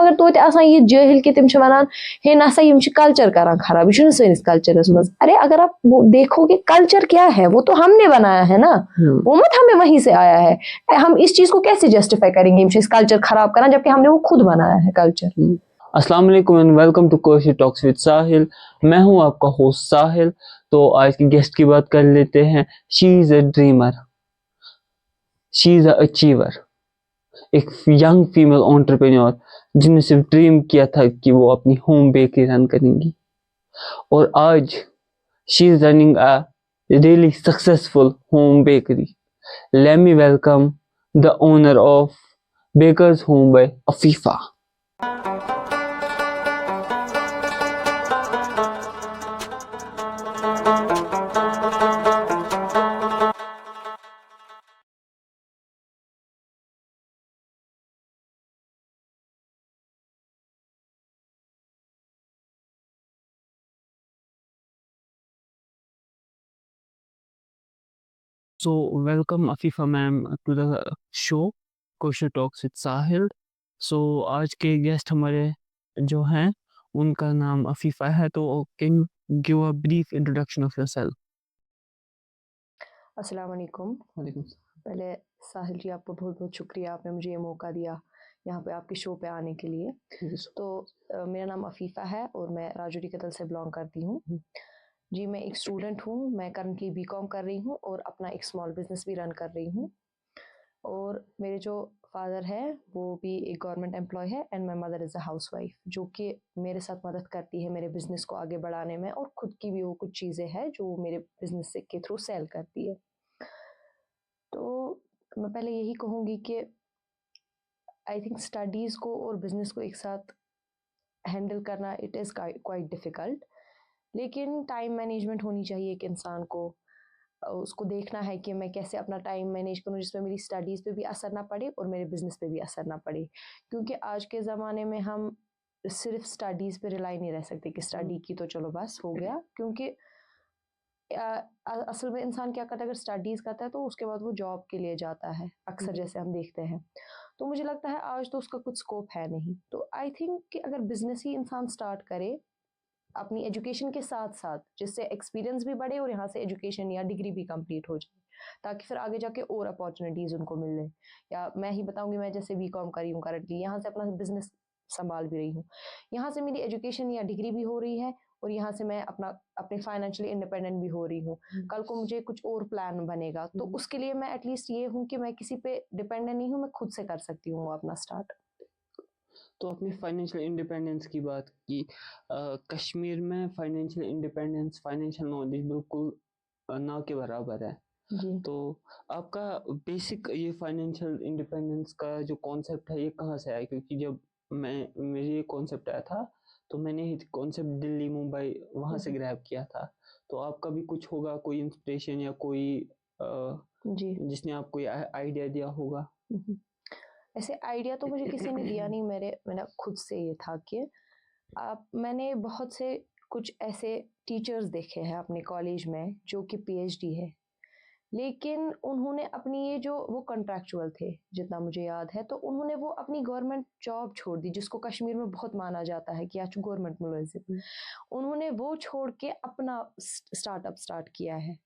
मगर तोते आसान ये जाहिल कि तिम छ वनान हे नसा यिम छ कल्चर करान खराब, यह सैनिस कल्चरस मज। अरे अगर आप देखोगे कल्चर क्या है, वो तो हमने बनाया है ना, वो मत हमें वहीं से आया है। हम इस चीज को कैसे जस्टिफाई करेंगे यिम छ कल्चर खराब करना, जबकि हमने वो खुद बनाया है कल्चर। अस्सलाम वालेकुम and welcome to Kaushik talks with Sahil. मैं हूं आपका होस्ट साहिल। तो आज की गेस्ट की बात कर लेते हैं। She is a dreamer, she is a achiever, एक यंग फीमेल एंटरप्रेन्योर जिन्होंने सिर्फ ड्रीम किया था कि वो अपनी होम बेकरी रन करेंगी, और आज she is running a really successful home bakery. Let me welcome the owner of bakers home by Afifa. So welcome Afifa ma'am to the show Kosher Talks with Sahil। So आज के guest हमारे जो हैं उनका नाम अफीफा है, तो can you give a brief introduction of yourself. अस्सलाम वालेकुम। पहले साहिल जी, आपको बहुत बहुत शुक्रिया, आपने मुझे ये मौका दिया यहाँ पे आपके शो पे आने के लिए। तो मेरा नाम अफीफ़ा है और मैं राजौरी कतल से बिलोंग करती हूँ जी। मैं एक स्टूडेंट हूँ, मैं करंटली बीकॉम कर रही हूँ और अपना एक स्मॉल बिजनेस भी रन कर रही हूँ। और मेरे जो फादर है वो भी एक गवर्नमेंट एम्प्लॉय है and my mother is a house wife, जो कि मेरे साथ मदद करती है मेरे बिज़नेस को आगे बढ़ाने में, और ख़ुद की भी वो कुछ चीज़ें हैं जो वो मेरे बिज़नेस के थ्रू सेल करती है। तो मैं पहले यही कहूँगी कि आई थिंक स्टडीज़ को और बिज़नेस को एक साथ हैंडल करना इट इज़ क्वाइट डिफ़िकल्ट, लेकिन टाइम मैनेजमेंट होनी चाहिए एक इंसान को। उसको देखना है कि मैं कैसे अपना टाइम मैनेज करूँ जिसमें मेरी स्टडीज़ पे भी असर ना पड़े और मेरे बिज़नेस पे भी असर ना पड़े, क्योंकि आज के ज़माने में हम सिर्फ स्टडीज़ पे रिलाई नहीं रह सकते कि स्टडी की तो चलो बस हो गया, क्योंकि असल में इंसान क्या करता है, अगर स्टडीज़ करता है तो उसके बाद वो जॉब के लिए जाता है अक्सर, जैसे हम देखते हैं। तो मुझे लगता है आज तो उसका कुछ स्कोप है नहीं। तो आई थिंक कि अगर बिजनेस ही इंसान स्टार्ट करे अपनी एजुकेशन के साथ साथ, जिससे एक्सपीरियंस भी बढ़े और यहाँ से एजुकेशन या डिग्री भी कंप्लीट हो जाए, ताकि फिर आगे जाके और अपॉर्चुनिटीज़ उनको मिल जाए। या मैं ही बताऊंगी, मैं जैसे बीकॉम करी हूँ करंटली, यहाँ से अपना बिजनेस संभाल भी रही हूँ, यहाँ से मेरी एजुकेशन या डिग्री भी हो रही है और यहाँ से मैं अपने फाइनेंशियली इंडिपेंडेंट भी हो रही हूँ। कल को मुझे कुछ और प्लान बनेगा तो उसके लिए मैं एटलीस्ट ये हूँ कि मैं किसी पे डिपेंडेंट नहीं हूँ, मैं खुद से कर सकती हूँ अपना स्टार्ट। तो आपने फाइनेंशियल इंडिपेंडेंस की बात की। कश्मीर में फाइनेंशियल इंडिपेंडेंस, फाइनेंशियल नॉलेज बिल्कुल ना के बराबर है। जी। तो आपका बेसिक ये फाइनेंशियल इंडिपेंडेंस का जो कॉन्सेप्ट है ये कहाँ से आया? क्योंकि जब मेरे ये कॉन्सेप्ट आया था तो मैंने ये कॉन्सेप्ट दिल्ली मुंबई वहाँ से ग्रैब किया था। तो आपका भी कुछ होगा, कोई इंस्पिरेशन या कोई जी। जिसने आपको ये आइडिया दिया होगा? ऐसे आइडिया तो मुझे किसी ने दिया नहीं, मैंने खुद से ये था कि मैंने बहुत से कुछ ऐसे टीचर्स देखे हैं अपने कॉलेज में जो कि पीएचडी है, लेकिन उन्होंने अपनी ये जो वो कॉन्ट्रैक्चुअल थे जितना मुझे याद है, तो उन्होंने वो अपनी गवर्नमेंट जॉब छोड़ दी, जिसको कश्मीर में बहुत माना जाता है कि आज गवर्नमेंट मुलाजिम, उन्होंने वो छोड़ के अपना स्टार्टअप स्टार्ट किया है।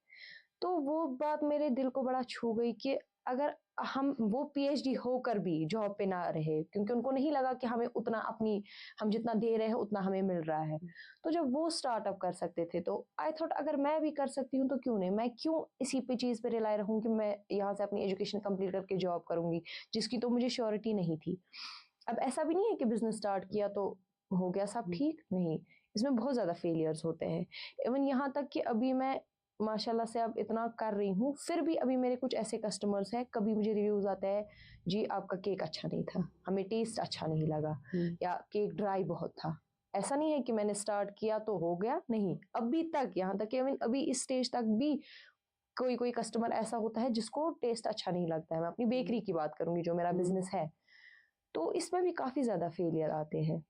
तो वो बात मेरे दिल को बड़ा छू गई कि अगर हम वो पीएचडी होकर भी जॉब पे ना रहे, क्योंकि उनको नहीं लगा कि हमें उतना अपनी हम जितना दे रहे हैं उतना हमें मिल रहा है, तो जब वो स्टार्टअप कर सकते थे तो आई थॉट अगर मैं भी कर सकती हूँ तो क्यों नहीं, मैं क्यों इसी पे चीज़ पे रिलाई रहूँ कि मैं यहाँ से अपनी एजुकेशन कंप्लीट करके जॉब करूँगी जिसकी तो मुझे श्योरिटी नहीं थी। अब ऐसा भी नहीं है कि बिजनेस स्टार्ट किया तो हो गया सब ठीक, नहीं, इसमें बहुत ज़्यादा फेलियर्स होते हैं। इवन यहाँ तक कि अभी मैं माशाल्लाह से अब इतना कर रही हूँ, फिर भी अभी मेरे कुछ ऐसे कस्टमर्स हैं, कभी मुझे रिव्यूज़ आता है, जी आपका केक अच्छा नहीं था, हमें टेस्ट अच्छा नहीं लगा, या केक ड्राई बहुत था। ऐसा नहीं है कि मैंने स्टार्ट किया तो हो गया, नहीं, अभी तक, यहाँ तक कि अभी इस स्टेज तक भी कोई कोई कस्टमर ऐसा होता है जिसको टेस्ट अच्छा नहीं लगता है। मैं अपनी बेकरी की बात करूंगी जो मेरा बिजनेस है, तो इसमें भी काफ़ी ज़्यादा फेलियर आते हैं।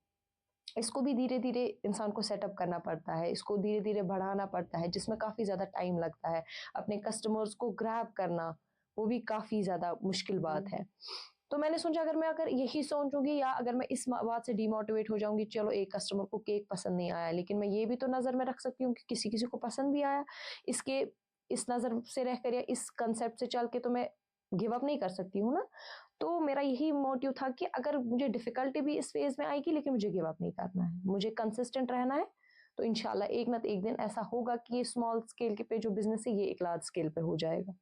इसको भी धीरे धीरे इंसान को सेटअप करना पड़ता है, इसको धीरे धीरे बढ़ाना पड़ता है, जिसमें काफ़ी ज़्यादा टाइम लगता है। अपने कस्टमर्स को ग्रैब करना वो भी काफ़ी ज़्यादा मुश्किल बात है। तो मैंने सोचा अगर यही सोचूंगी या अगर मैं इस बात से डिमोटिवेट हो जाऊंगी, चलो एक कस्टमर को केक पसंद नहीं आया, लेकिन मैं ये भी तो नज़र में रख सकती हूँ कि किसी किसी को पसंद भी आया, इसके इस नज़र से रहकर या इस कंसेप्ट से चल के तो मैं गिव अप नहीं कर सकती हूँ ना। तो मेरा यही मोटिव था कि अगर मुझे डिफिकल्टी भी इस फेज में आएगी, लेकिन मुझे गिव अप नहीं करना है, मुझे कंसिस्टेंट रहना है। तो इंशाल्लाह एक ना एक दिन ऐसा होगा कि ये स्मॉल स्केल के पे जो बिजनेस है ये एक लार्ज स्केल पे हो जाएगा।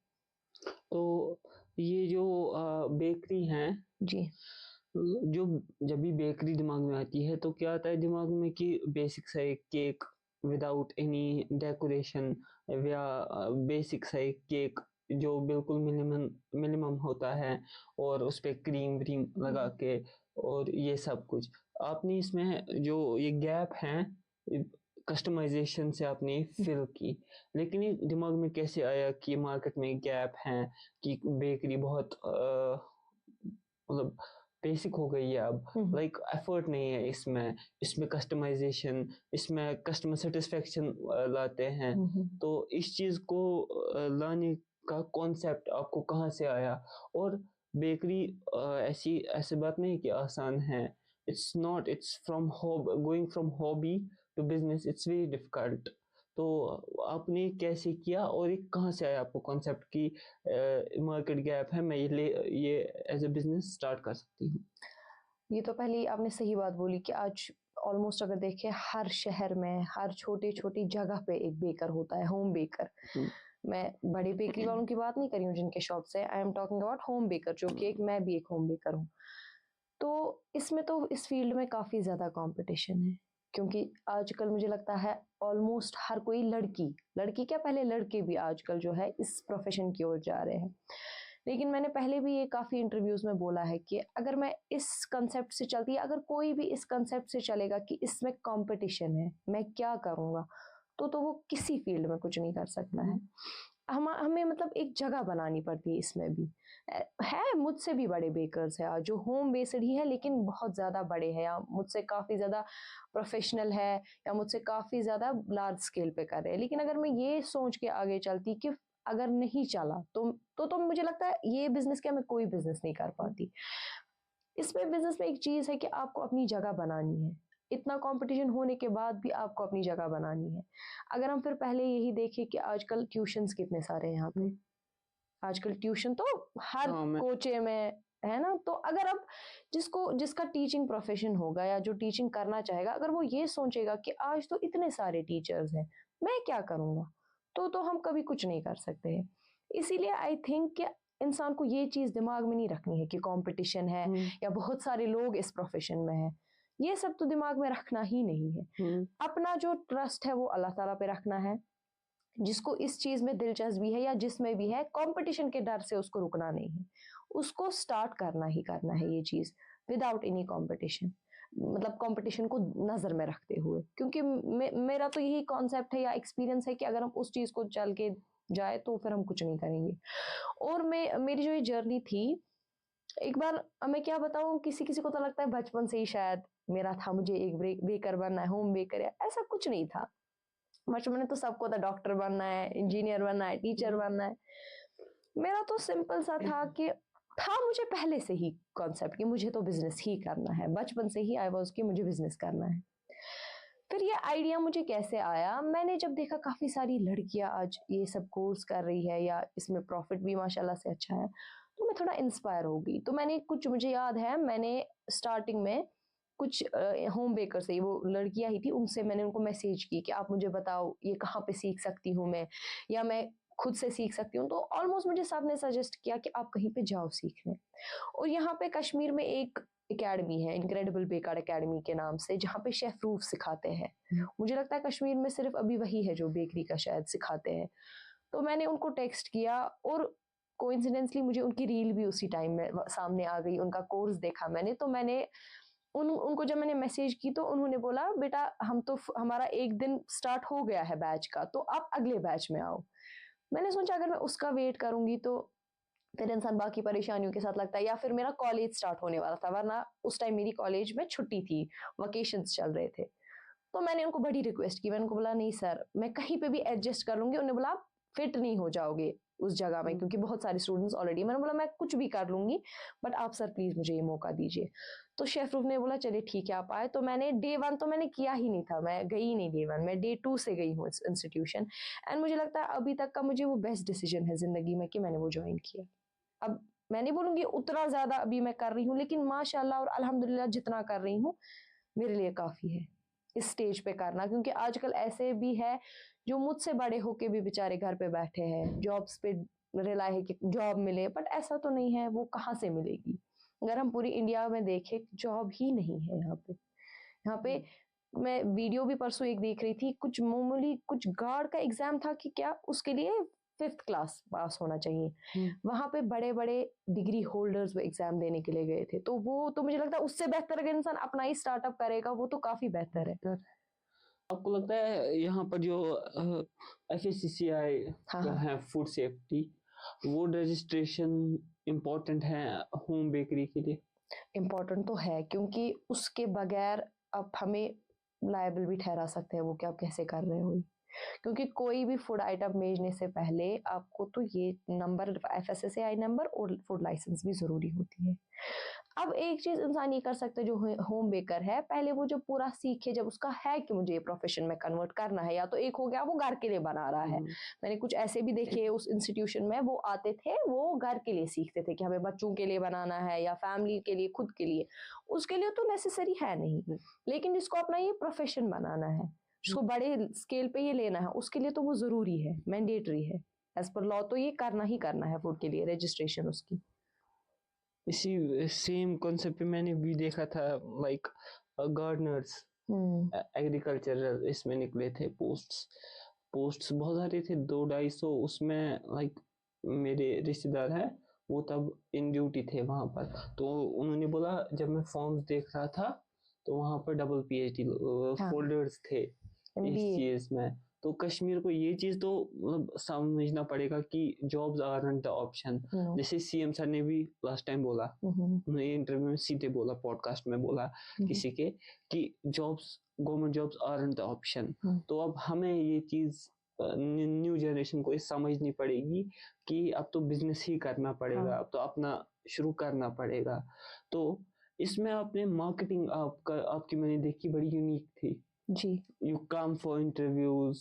तो ये जो बेकरी हैं, जी जो जब भी बेकरी दिमाग में आती है तो क्या आता है दिमाग में कि बेसिक सा एक केक विदाउट एनी डेकोरेशन, या बेसिक सा एक केक जो बिल्कुल मिनिमम मिनिमम होता है और उस पे क्रीम व्रीम लगा के और ये सब कुछ। आपने इसमें जो ये गैप हैं कस्टमाइजेशन से आपने फिल की, लेकिन ये दिमाग में कैसे आया कि मार्केट में गैप हैं कि बेकरी बहुत मतलब बेसिक हो गई है अब, लाइक एफर्ट नहीं है इसमें, इसमें कस्टमाइजेशन, इसमें कस्टमर सेटिस्फेक्शन लाते हैं। तो इस चीज़ को लाने का कॉन्सेप्ट आपको कहाँ से आया? और बेकरी ऐसी बात नहीं कि आसान है, it's not, it's from going from hobby to business, it's very difficult. तो आपने कैसे किया और ये कहाँ से आया आपको कॉन्सेप्ट की मार्केट गैप है, मैं ये एज ए बिजनेस स्टार्ट कर सकती हूँ? ये तो पहले आपने सही बात बोली कि आज ऑलमोस्ट अगर देखें हर शहर में हर छोटी छोटी जगह पे एक बेकर होता है, होम बेकर। मैं बड़े बेकरी वालों की बात नहीं कर रही हूँ जिनके शॉप से, I am talking about home baker, जो कि मैं भी एक होम बेकर हूँ। तो इसमें तो इस फील्ड में काफ़ी ज़्यादा कंपटीशन है, क्योंकि आजकल मुझे लगता है ऑलमोस्ट हर कोई लड़की क्या पहले लड़के भी आजकल जो है इस प्रोफेशन की ओर जा रहे हैं। लेकिन मैंने पहले भी ये काफ़ी इंटरव्यूज़ में बोला है कि अगर मैं इस कंसेप्ट से चलती है, अगर कोई भी इस कंसेप्ट से चलेगा कि इसमें कंपटीशन है, मैं क्या करूँगा, तो वो किसी फील्ड में कुछ नहीं कर सकता है। हमें मतलब एक जगह बनानी पड़ती है इसमें भी। है मुझसे भी बड़े बेकर्स हैं जो होम बेस्ड ही है, लेकिन बहुत ज़्यादा बड़े हैं, या मुझसे काफ़ी ज़्यादा प्रोफेशनल है, या मुझसे काफ़ी ज़्यादा लार्ज स्केल पे कर रहे हैं। लेकिन अगर मैं ये सोच के आगे चलती कि अगर नहीं चला तो मुझे लगता है ये बिजनेस क्या, मैं कोई बिजनेस नहीं कर पाती। इसमें बिजनेस में एक चीज़ है कि आपको अपनी जगह बनानी है, इतना कंपटीशन होने के बाद भी आपको अपनी जगह बनानी है। अगर हम फिर पहले यही देखें कि आजकल ट्यूशन्स कितने सारे हैं यहाँ पे, आजकल ट्यूशन तो हर कोचे में है ना। तो अगर अब जिसका टीचिंग प्रोफेशन होगा या जो टीचिंग करना चाहेगा, अगर वो ये सोचेगा कि आज तो इतने सारे टीचर्स हैं, मैं क्या करूँगा, तो हम कभी कुछ नहीं कर सकते हैं। इसीलिए आई थिंक कि इंसान को ये चीज़ दिमाग में नहीं रखनी है कि कंपटीशन है या बहुत सारे लोग इस प्रोफेशन में है, ये सब तो दिमाग में रखना ही नहीं है। अपना जो ट्रस्ट है वो अल्लाह ताला पे रखना है। जिसको इस चीज में दिलचस्पी है या जिसमें भी है, कंपटीशन के डर से उसको रुकना नहीं है, उसको स्टार्ट करना ही करना है ये चीज विदाउट एनी कंपटीशन, मतलब कंपटीशन को नजर में रखते हुए। क्योंकि मेरा तो यही कॉन्सेप्ट है या एक्सपीरियंस है कि अगर हम उस चीज को चल के जाए तो फिर हम कुछ नहीं करेंगे। और मेरी जो ये जर्नी थी, एक बार मैं क्या बताऊं, किसी किसी को तो लगता है बचपन से ही शायद मेरा था, मुझे एक बेकर बनना है, होम बेकर, या ऐसा कुछ नहीं था। बचपन में तो सबको था डॉक्टर बनना है, इंजीनियर बनना है, टीचर बनना है। मेरा तो सिंपल सा था कि था मुझे पहले से ही कॉन्सेप्ट कि मुझे तो बिजनेस ही करना है, बचपन से ही आई वाज कि मुझे बिजनेस करना है। फिर ये आइडिया मुझे कैसे आया, मैंने जब देखा काफ़ी सारी लड़कियां आज ये सब कोर्स कर रही है या इसमें प्रॉफिट भी माशाल्लाह से अच्छा है, तो मैं थोड़ा इंस्पायर हो गई। तो मैंने कुछ, मुझे याद है मैंने स्टार्टिंग में कुछ होम बेकर से, वो लड़कियां ही थी, उनसे मैंने उनको मैसेज की कि आप मुझे बताओ ये कहाँ पे सीख सकती हूँ मैं, या मैं खुद से सीख सकती हूँ। तो ऑलमोस्ट मुझे सबने सजेस्ट किया कि आप कहीं पे जाओ सीखने। और यहाँ पे कश्मीर में एक एकेडमी है, इनक्रेडिबल बेकर एकेडमी के नाम से, जहाँ पे शेफ रूफ सिखाते हैं। मुझे लगता है कश्मीर में सिर्फ अभी वही है जो बेकरी का शायद सिखाते हैं। तो मैंने उनको टेक्स्ट किया और कोइंसिडेंसली मुझे उनकी रील भी उसी टाइम में सामने आ गई, उनका कोर्स देखा मैंने। तो मैंने उनको जब मैंने मैसेज की तो उन्होंने बोला बेटा हम तो, हमारा एक दिन स्टार्ट हो गया है बैच का, तो आप अगले बैच में आओ। मैंने सोचा अगर मैं उसका वेट करूंगी तो फिर इंसान बाकी परेशानियों के साथ लगता है, या फिर मेरा कॉलेज स्टार्ट होने वाला था, वरना उस टाइम मेरी कॉलेज में छुट्टी थी, वकेशंस चल रहे थे। तो मैंने उनको बड़ी रिक्वेस्ट की, मैंने उनको बोला नहीं सर मैं कहीं पे भी एडजस्ट कर लूंगी। उन्होंने बोला आप फिट नहीं हो जाओगे, उस जगह में, क्योंकि बहुत सारे स्टूडेंट्स ऑलरेडी। मैंने बोला मैं कुछ भी कर लूंगी, बट आप सर प्लीज मुझे ये मौका दीजिए। तो शेफ रूफ ने बोला चलिए ठीक है आप आए। तो मैंने डे 1 तो मैंने किया ही नहीं था, मैं गई नहीं डे 1, मैं डे 2 से गई हूँ इस इंस्टीट्यूशन। एंड मुझे लगता है अभी तक का मुझे वो बेस्ट डिसीजन है जिंदगी में कि मैंने वो ज्वाइन किया। अब मैं नहीं बोलूंगी उतना ज्यादा अभी मैं कर रही हूँ, लेकिन माशाल्लाह और अल्हम्दुलिल्लाह जितना कर रही हूँ मेरे लिए काफी है इस स्टेज पे करना। क्योंकि आजकल ऐसे भी है जो मुझसे बड़े होके भी बेचारे घर पे बैठे हैं, जॉब्स पे रिलाय है कि जॉब मिले, बट ऐसा तो नहीं है, वो कहाँ से मिलेगी। अगर हम पूरी इंडिया में देखें जॉब ही नहीं है यहाँ पे। यहाँ पे मैं वीडियो भी परसों एक देख रही थी, कुछ मामूली कुछ गार्ड का एग्जाम था कि क्या, उसके लिए 5th क्लास पास होना चाहिए। वहां पे बड़े बड़े डिग्री होल्डर्स वो एग्जाम देने के लिए गए थे। तो वो तो मुझे लगता है उससे बेहतर अगर इंसान अपना ही स्टार्टअप करेगा वो तो काफी बेहतर है। आपको लगता है यहाँ पर जो FSCCI हाँ का हाँ, है फूड सेफ्टी, वो रजिस्ट्रेशन इम्पोर्टेंट है होम बेकरी के लिए? इम्पोर्टेंट तो है, क्योंकि उसके बगैर आप हमें लायबल भी ठहरा सकते हैं वो कि आप कैसे कर रहे हो। क्योंकि कोई भी फूड आइटम भेजने से पहले आपको तो ये नंबर, FSSAI नंबर और फूड लाइसेंस भी जरूरी होती है। अब एक चीज इंसान ये कर सकता है जो होम बेकर है, पहले वो जब पूरा सीखे, जब उसका है कि मुझे ये प्रोफेशन में कन्वर्ट करना है, या तो एक हो गया वो घर के लिए बना रहा है। मैंने कुछ ऐसे भी देखे उस इंस्टीट्यूशन में, वो आते थे वो घर के लिए सीखते थे कि हमें बच्चों के लिए बनाना है या फैमिली के लिए, खुद के लिए, उसके लिए तो नेसेसरी है नहीं। लेकिन जिसको अपना ये प्रोफेशन बनाना है, जिसको बड़े स्केल पे ये लेना है, उसके लिए तो वो जरूरी है, मैंडेटरी है एज पर लॉ, तो ये करना ही करना है फूड के लिए रजिस्ट्रेशन उसकी। इसी सेम कॉन्सेप्ट पे मैंने भी देखा था, लाइक गार्डनर्स, एग्रीकल्चरल, इसमें निकले थे पोस्ट्स बहुत सारे थे, 200-250। उसमें लाइक मेरे रिश्तेदार हैं, वो तब इन ड्यूटी थे वहां पर। तो उन्होंने बोला जब मैं फॉर्म्स देख रहा था तो वहां पर डबल PhD हाँ, फोल्डर्स थे इस MBA। चीज में। तो कश्मीर को ये चीज तो मतलब समझना पड़ेगा कि jobs are not the option. जैसे CM सर ने भी लास्ट टाइम बोला, उन्होंने इंटरव्यू में सीधे बोला, पॉडकास्ट में बोला किसी के, कि jobs, government jobs are not the option. तो अब हमें ये चीज न्यू जनरेशन को ये समझनी पड़ेगी कि अब तो बिजनेस ही करना पड़ेगा, अब तो अपना शुरू करना पड़ेगा। तो इसमें आपने मार्केटिंग आपकी मैंने देखी बड़ी यूनिक थी जी। You come for interviews,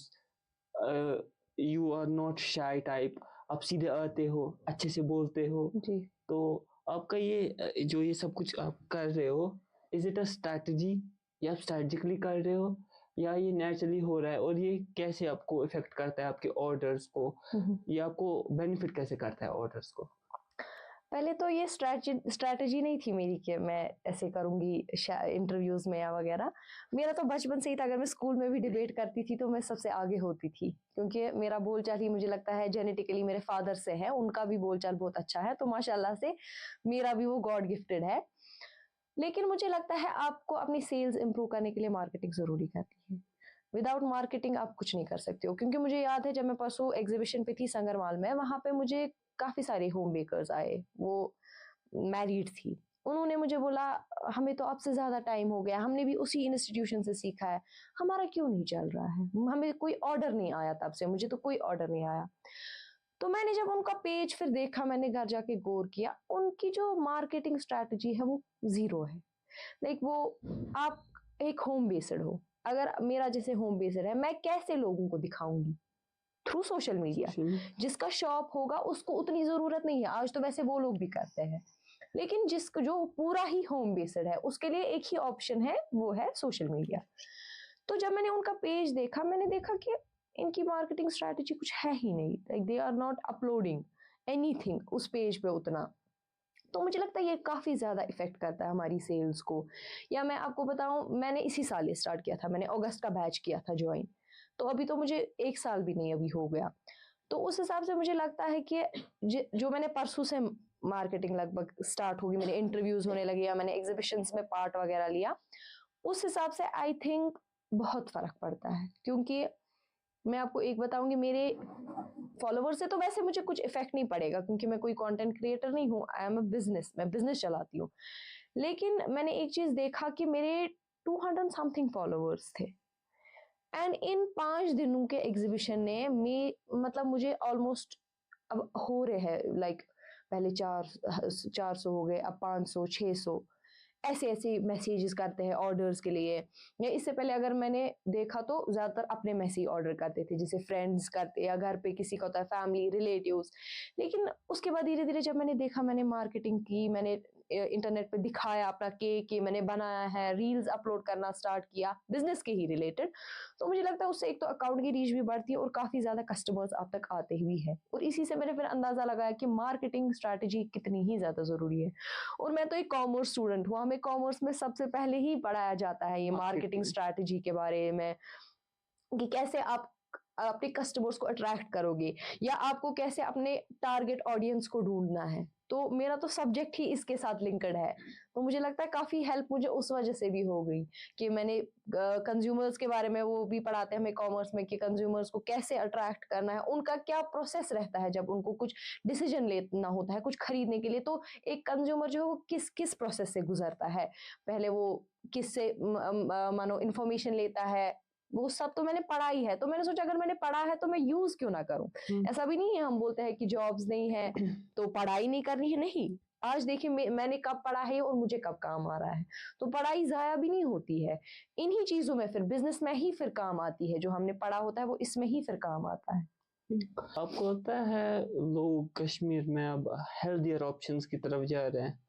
you are not shy type, आप सीधे आते हो, अच्छे से बोलते हो जी। तो आपका ये जो ये सब कुछ आप कर रहे हो, इज इट अ स्ट्रैटेजी, या आप स्ट्रैटेजिकली कर रहे हो, या ये नेचुरली हो रहा है? और ये कैसे आपको इफेक्ट करता है आपके ऑर्डर्स को, या आपको बेनिफिट कैसे करता है ऑर्डर्स को? पहले तो ये स्ट्रैटेजी नहीं थी मेरी कि मैं ऐसे करूंगी इंटरव्यूज में या वगैरह। मेरा तो बचपन से ही था, अगर मैं स्कूल में भी डिबेट करती थी तो मैं सबसे आगे होती थी, क्योंकि मेरा बोलचाल ही मुझे लगता है जेनेटिकली मेरे फादर से है, उनका भी बोलचाल बहुत अच्छा है, तो माशाल्लाह से मेरा भी वो गॉड गिफ्टेड है। लेकिन मुझे लगता है आपको अपनी सेल्स इंप्रूव करने के लिए मार्केटिंग जरूरी करती है। विदाउट मार्केटिंग आप कुछ नहीं कर सकते हो। क्योंकि मुझे याद है जब मैं परसों एग्जीबिशन पे थी संगरमाल में, वहां पे मुझे काफी सारे होम बेकर्स आए, वो मैरिड थी। उन्होंने मुझे बोला हमें तो आपसे ज्यादा टाइम हो गया, हमने भी उसी इंस्टीट्यूशन से सीखा है, हमारा क्यों नहीं चल रहा है, हमें कोई ऑर्डर नहीं आया तब से, मुझे तो कोई ऑर्डर नहीं आया। तो मैंने जब उनका पेज फिर देखा, मैंने घर जाके गौर किया, उनकी जो मार्केटिंग स्ट्रैटेजी है वो जीरो है। लाइक वो, आप एक होम बेस्ड हो, अगर मेरा जैसे होम बेस्ड है, मैं कैसे लोगों को दिखाऊंगी? Through social media. जिसका शॉप होगा उसको उतनी जरूरत नहीं है, आज तो वैसे वो लोग भी करते हैं, लेकिन जिसको जो पूरा ही होम बेस्ड है उसके लिए एक ही ऑप्शन है, वो है सोशल मीडिया। तो जब मैंने उनका पेज देखा, मैंने देखा कि इनकी मार्केटिंग स्ट्रैटेजी कुछ है ही नहीं, like they are not uploading anything उस पेज पे उतना। तो मुझे लगता है ये काफ़ी ज़्यादा इफेक्ट करता है हमारी सेल्स को। या मैं आपको बताऊं, मैंने इसी साल ये स्टार्ट किया था, मैंने अगस्त का बैच किया था ज्वाइन, तो अभी तो मुझे 1 साल भी नहीं अभी हो गया। तो उस हिसाब से मुझे लगता है कि जो मैंने परसों से मार्केटिंग लगभग स्टार्ट होगी, मेरे इंटरव्यूज होने लगे या मैंने एग्जीबिशंस में पार्ट वगैरह लिया, उस हिसाब से आई थिंक बहुत फर्क पड़ता है। क्योंकि मैं आपको एक बताऊंगी, मेरे फॉलोवर से तो वैसे मुझे कुछ इफेक्ट नहीं पड़ेगा, क्योंकि मैं कोई कंटेंट क्रिएटर नहीं हूँ, आई एम अ बिजनेस, मैं बिजनेस चलाती हूँ। लेकिन मैंने एक चीज देखा कि मेरे 200 समथिंग फॉलोवर्स थे, एंड इन 5 दिनों के एग्जीबिशन ने मतलब मुझे ऑलमोस्ट अब हो रहे हैं, लाइक पहले 400 हो गए, अब 500, 600 ऐसे ऐसे मैसेजेस करते हैं ऑर्डर्स के लिए। या इससे पहले अगर मैंने देखा तो ज़्यादातर अपने मैसेज ऑर्डर करते थे, जैसे फ्रेंड्स करते या घर पे किसी का होता है, फैमिली रिलेटिव्स। लेकिन उसके बाद धीरे धीरे जब मैंने देखा, मैंने मार्केटिंग की, मैंने इंटरनेट पे दिखाया अपना केक कि मैंने बनाया है, रील्स अपलोड करना स्टार्ट किया बिजनेस के ही रिलेटेड, तो मुझे लगता है उससे एक तो अकाउंट की रीच भी बढ़ती है और काफ़ी ज़्यादा कस्टमर्स आप तक आते ही हैं। और इसी से मैंने फिर अंदाज़ा लगाया कि मार्केटिंग स्ट्रैटेजी कितनी ही ज़्यादा ज़रूरी है। और मैं तो एक कॉमर्स स्टूडेंट हूँ, हमें कॉमर्स में सबसे पहले ही पढ़ाया जाता है ये मार्केटिंग स्ट्रैटेजी के बारे में, कि कैसे आप अपने कस्टमर्स को अट्रैक्ट करोगे या आपको कैसे अपने टारगेट ऑडियंस को ढूंढना है। तो मेरा तो सब्जेक्ट ही इसके साथ लिंक्ड है, तो मुझे लगता है काफ़ी हेल्प मुझे उस वजह से भी हो गई कि मैंने कंज्यूमर्स के बारे में, वो भी पढ़ाते हैं हमें कॉमर्स में कि कंज्यूमर्स को कैसे अट्रैक्ट करना है, उनका क्या प्रोसेस रहता है जब उनको कुछ डिसीजन लेना होता है कुछ खरीदने के लिए। तो एक कंज्यूमर जो है वो किस किस प्रोसेस से गुजरता है, पहले वो किससे मानो इन्फॉर्मेशन लेता है, वो सब तो मैंने पढ़ा ही है। तो मैंने सोचा अगर मैंने पढ़ा है तो मैं यूज क्यों ना करूं। ऐसा भी नहीं है हम बोलते हैं कि जॉब्स नहीं है तो पढ़ाई नहीं करनी है, नहीं। आज देखिए मैंने कब पढ़ा है और मुझे कब काम आ रहा है, तो पढ़ाई जाया भी नहीं होती है। इन्हीं चीजों में फिर बिजनेस में ही फिर काम आती है, जो हमने पढ़ा होता है वो इसमें ही फिर काम आता है। आपको लगता है लोग कश्मीर में अब हेल्दियर ऑप्शंस की तरफ जा रहे हैं?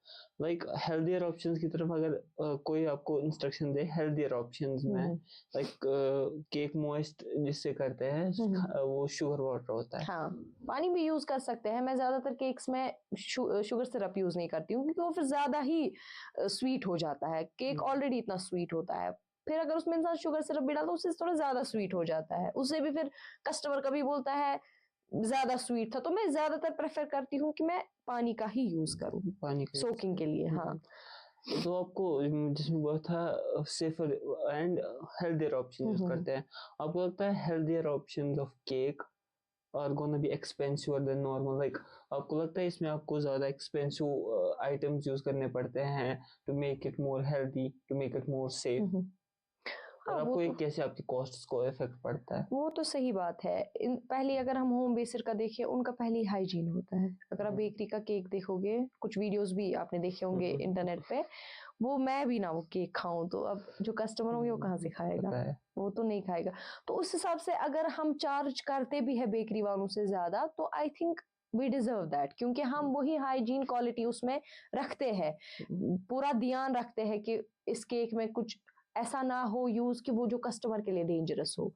लाइक हेल्दियर ऑप्शंस की तरफ अगर कोई आपको इंस्ट्रक्शन दे हेल्दियर ऑप्शंस में, लाइक केक मॉइस्ट जिससे करते हैं वो शुगर वाटर होता है। हाँ, पानी भी यूज कर सकते हैं। मैं ज्यादातर केक्स में शुगर सिरप यूज नहीं करती हूँ, क्योंकि वो फिर ज्यादा ही स्वीट हो जाता है। केक ऑलरेडी इतना स्वीट होता है, फिर अगर उसमें इंसान शुगर सिरप भी डालता है उससे थोड़ा ज्यादा स्वीट हो जाता है। उससे भी फिर कस्टमर कभी बोलता है ज्यादा स्वीट था, तो मैं ज्यादातर प्रेफर करती हूँ कि मैं पानी का ही यूज करूँ पानी का सोकिंग के लिए। हाँ, तो आपको जिसमें बहुत था safer and healthier option use करते हैं, आपको लगता है healthier options of cake are gonna be expensive than normal? Like आपको लगता है इसमें आपको ज़्यादा एक्सपेंसिव आइटम्स यूज करने पड़ते हैं to make it more healthy, to make it more safe? और हाँ, आपको ये कैसे आपकी कॉस्ट्स को इफेक्ट पड़ता है? वो तो सही बात है। पहले अगर हम होम बेसर का देखें, उनका पहले हाइजीन होता है। अगर आप बेकरी का केक देखोगे, कुछ वीडियोस भी आपने देखे होंगे इंटरनेट पे, वो मैं भी ना वो केक खाऊं तो अब जो कस्टमर होंगे वो कहाँ से खाएगा, वो तो नहीं खाएगा। तो उस हिसाब से अगर हम चार्ज करते भी है बेकरी वालों से ज्यादा, तो I think we deserve that, क्योंकि हम वही हाइजीन क्वालिटी उसमें रखते हैं, पूरा ध्यान रखते हैं कि इस केक में कुछ ऐसा ना हो यूज कि वो जो कस्टमर के लिए डेंजरस हो।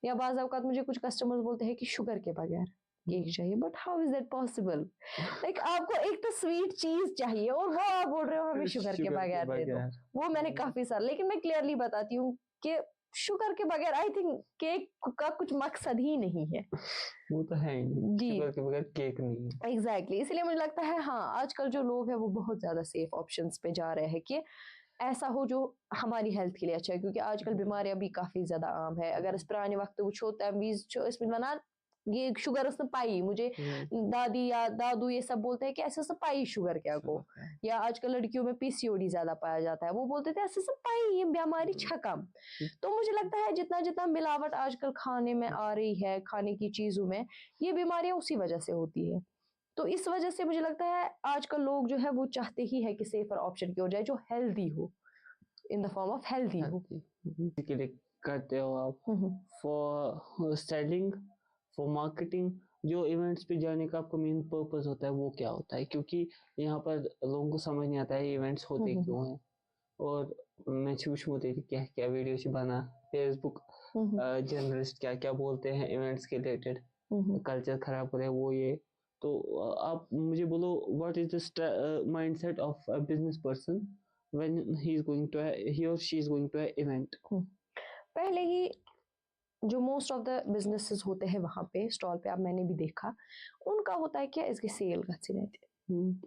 या बाज़ औक़ात मुझे कुछ कस्टमर्स बोलते हैं कि शुगर के बगैर केक चाहिए, but how is that possible? Like आपको एक तो स्वीट चीज चाहिए और वो आप बोल रहे हो हमें शुगर के बगैर दे दो। वो मैंने काफी सारा, लेकिन मैं क्लियरली बताती हूँ कि शुगर के बगैर आई थिंक केक का कुछ मकसद ही नहीं है। वो तो है ही नहीं, शुगर के बगैर केक नहीं है। एग्जैक्टली, इसलिए मुझे लगता है हाँ, आजकल जो लोग हैं वो बहुत ज्यादा सेफ ऑप्शंस पे जा रहे हैं कि ऐसा हो जो हमारी हेल्थ के लिए अच्छा है, क्योंकि आजकल बीमारियां भी काफी ज्यादा आम है। अगर इस पुराने वक्त वो छोटा इसमें बना ये शुगर उसने पाई, मुझे दादी या दादू ये सब बोलते हैं कि ऐसे सब पाई शुगर क्या को। या आजकल लड़कियों में पीसीओडी ज्यादा पाया जाता है, वो बोलते थे ऐसे सब पाई ये बीमारी छकम। तो मुझे लगता है जितना जितना मिलावट आजकल खाने में आ रही है, खाने की चीजों में, ये बीमारियां उसी वजह से होती है। तो इस वजह से मुझे लगता है आजकल लोग जो है वो चाहते ही है कि सेफर ऑप्शन की हो जाए, जो हेल्दी हो, in the form of healthy हो। के लिए करते हो आप फॉर सेलिंग, फॉर मार्केटिंग, जो इवेंट्स पे जाने का आपका मेन पर्पस होता है वो क्या होता है? क्योंकि यहाँ पर लोगों को समझ नहीं आता है इवेंट्स होते क्यों हैं। और मैं पूछ होती थी क्या क्या वीडियो बना, फेसबुक जर्नलिस्ट क्या क्या बोलते हैं इवेंट्स के रिलेटेड, कल्चर खराब करे वो ये। तो आप मुझे बोलो what is the mindset of a business person when he or she is going to an event? पहले ही जो मोस्ट ऑफ द बिजनेसेस होते हैं वहां पे स्टॉल पे, अब मैंने भी देखा, उनका होता है क्या, इसके सेल का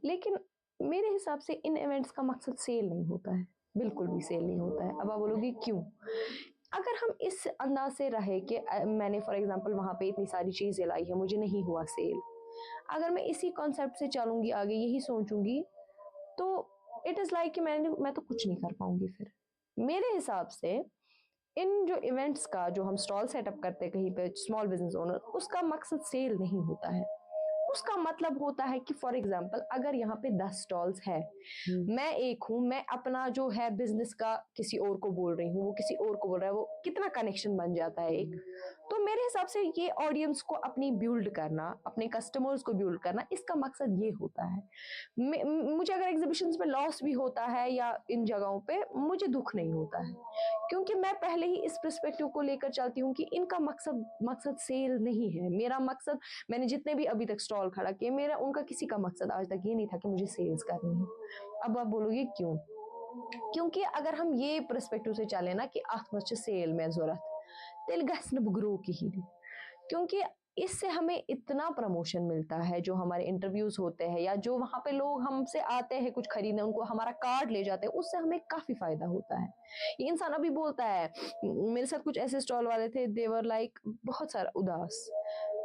लेकिन मेरे हिसाब से इन इवेंट्स का मकसद सेल नहीं होता है, बिल्कुल भी सेल नहीं होता है। अब आप बोलोगे क्यों? अगर हम इस अंदाज से रहे कि मैंने फॉर एग्जांपल वहां पे इतनी सारी चीजें लाई है, मुझे नहीं हुआ सेल, अगर मैं इसी कॉन्सेप्ट से चलूंगी आगे, यही सोचूंगी, तो इट इज लाइक कि मैं तो कुछ नहीं कर पाऊंगी। फिर मेरे हिसाब से इन जो इवेंट्स का जो हम स्टॉल सेटअप करते हैं कहीं पे, स्मॉल बिजनेस ओनर, उसका मकसद सेल नहीं होता है, उसका मतलब होता है कि फॉर एग्जाम्पल अगर यहाँ पे 10 स्टॉल्स है, मैं एक हूँ, मैं अपना जो है बिजनेस का किसी और को बोल रही हूँ, वो किसी और को बोल रहा है, वो कितना कनेक्शन बन जाता है एक। तो मेरे हिसाब से ये ऑडियंस को अपनी बिल्ड करना, अपने कस्टमर्स को बिल्ड करना, इसका मकसद ये होता है। मुझे अगर एग्जीबिशंस में लॉस भी होता है या इन जगहों पे, मुझे दुख नहीं होता है, क्योंकि मैं पहले ही इस पर्सपेक्टिव को लेकर चलती हूँ कि इनका मकसद सेल नहीं है। मेरा मकसद, मैंने जितने भी अभी तक स्टॉल खड़ा किए, मेरा उनका किसी का मकसद आज तक ये नहीं था कि मुझे सेल्स करनी है। अब आप बोलोगे क्यों? क्योंकि अगर हम ये पर्सपेक्टिव से चले ना कि अथ मज सेल में जरूरत, तेल गस ग्रो कहीं, क्योंकि इससे हमें इतना प्रमोशन मिलता है, जो हमारे इंटरव्यूज होते हैं या जो वहां पे लोग हमसे आते हैं कुछ खरीदने, उनको हमारा कार्ड ले जाते हैं, उससे हमें काफी फायदा होता है। ये इंसान अभी बोलता है, मेरे साथ कुछ ऐसे स्टॉल वाले थे, देवर लाइक बहुत सारा उदास,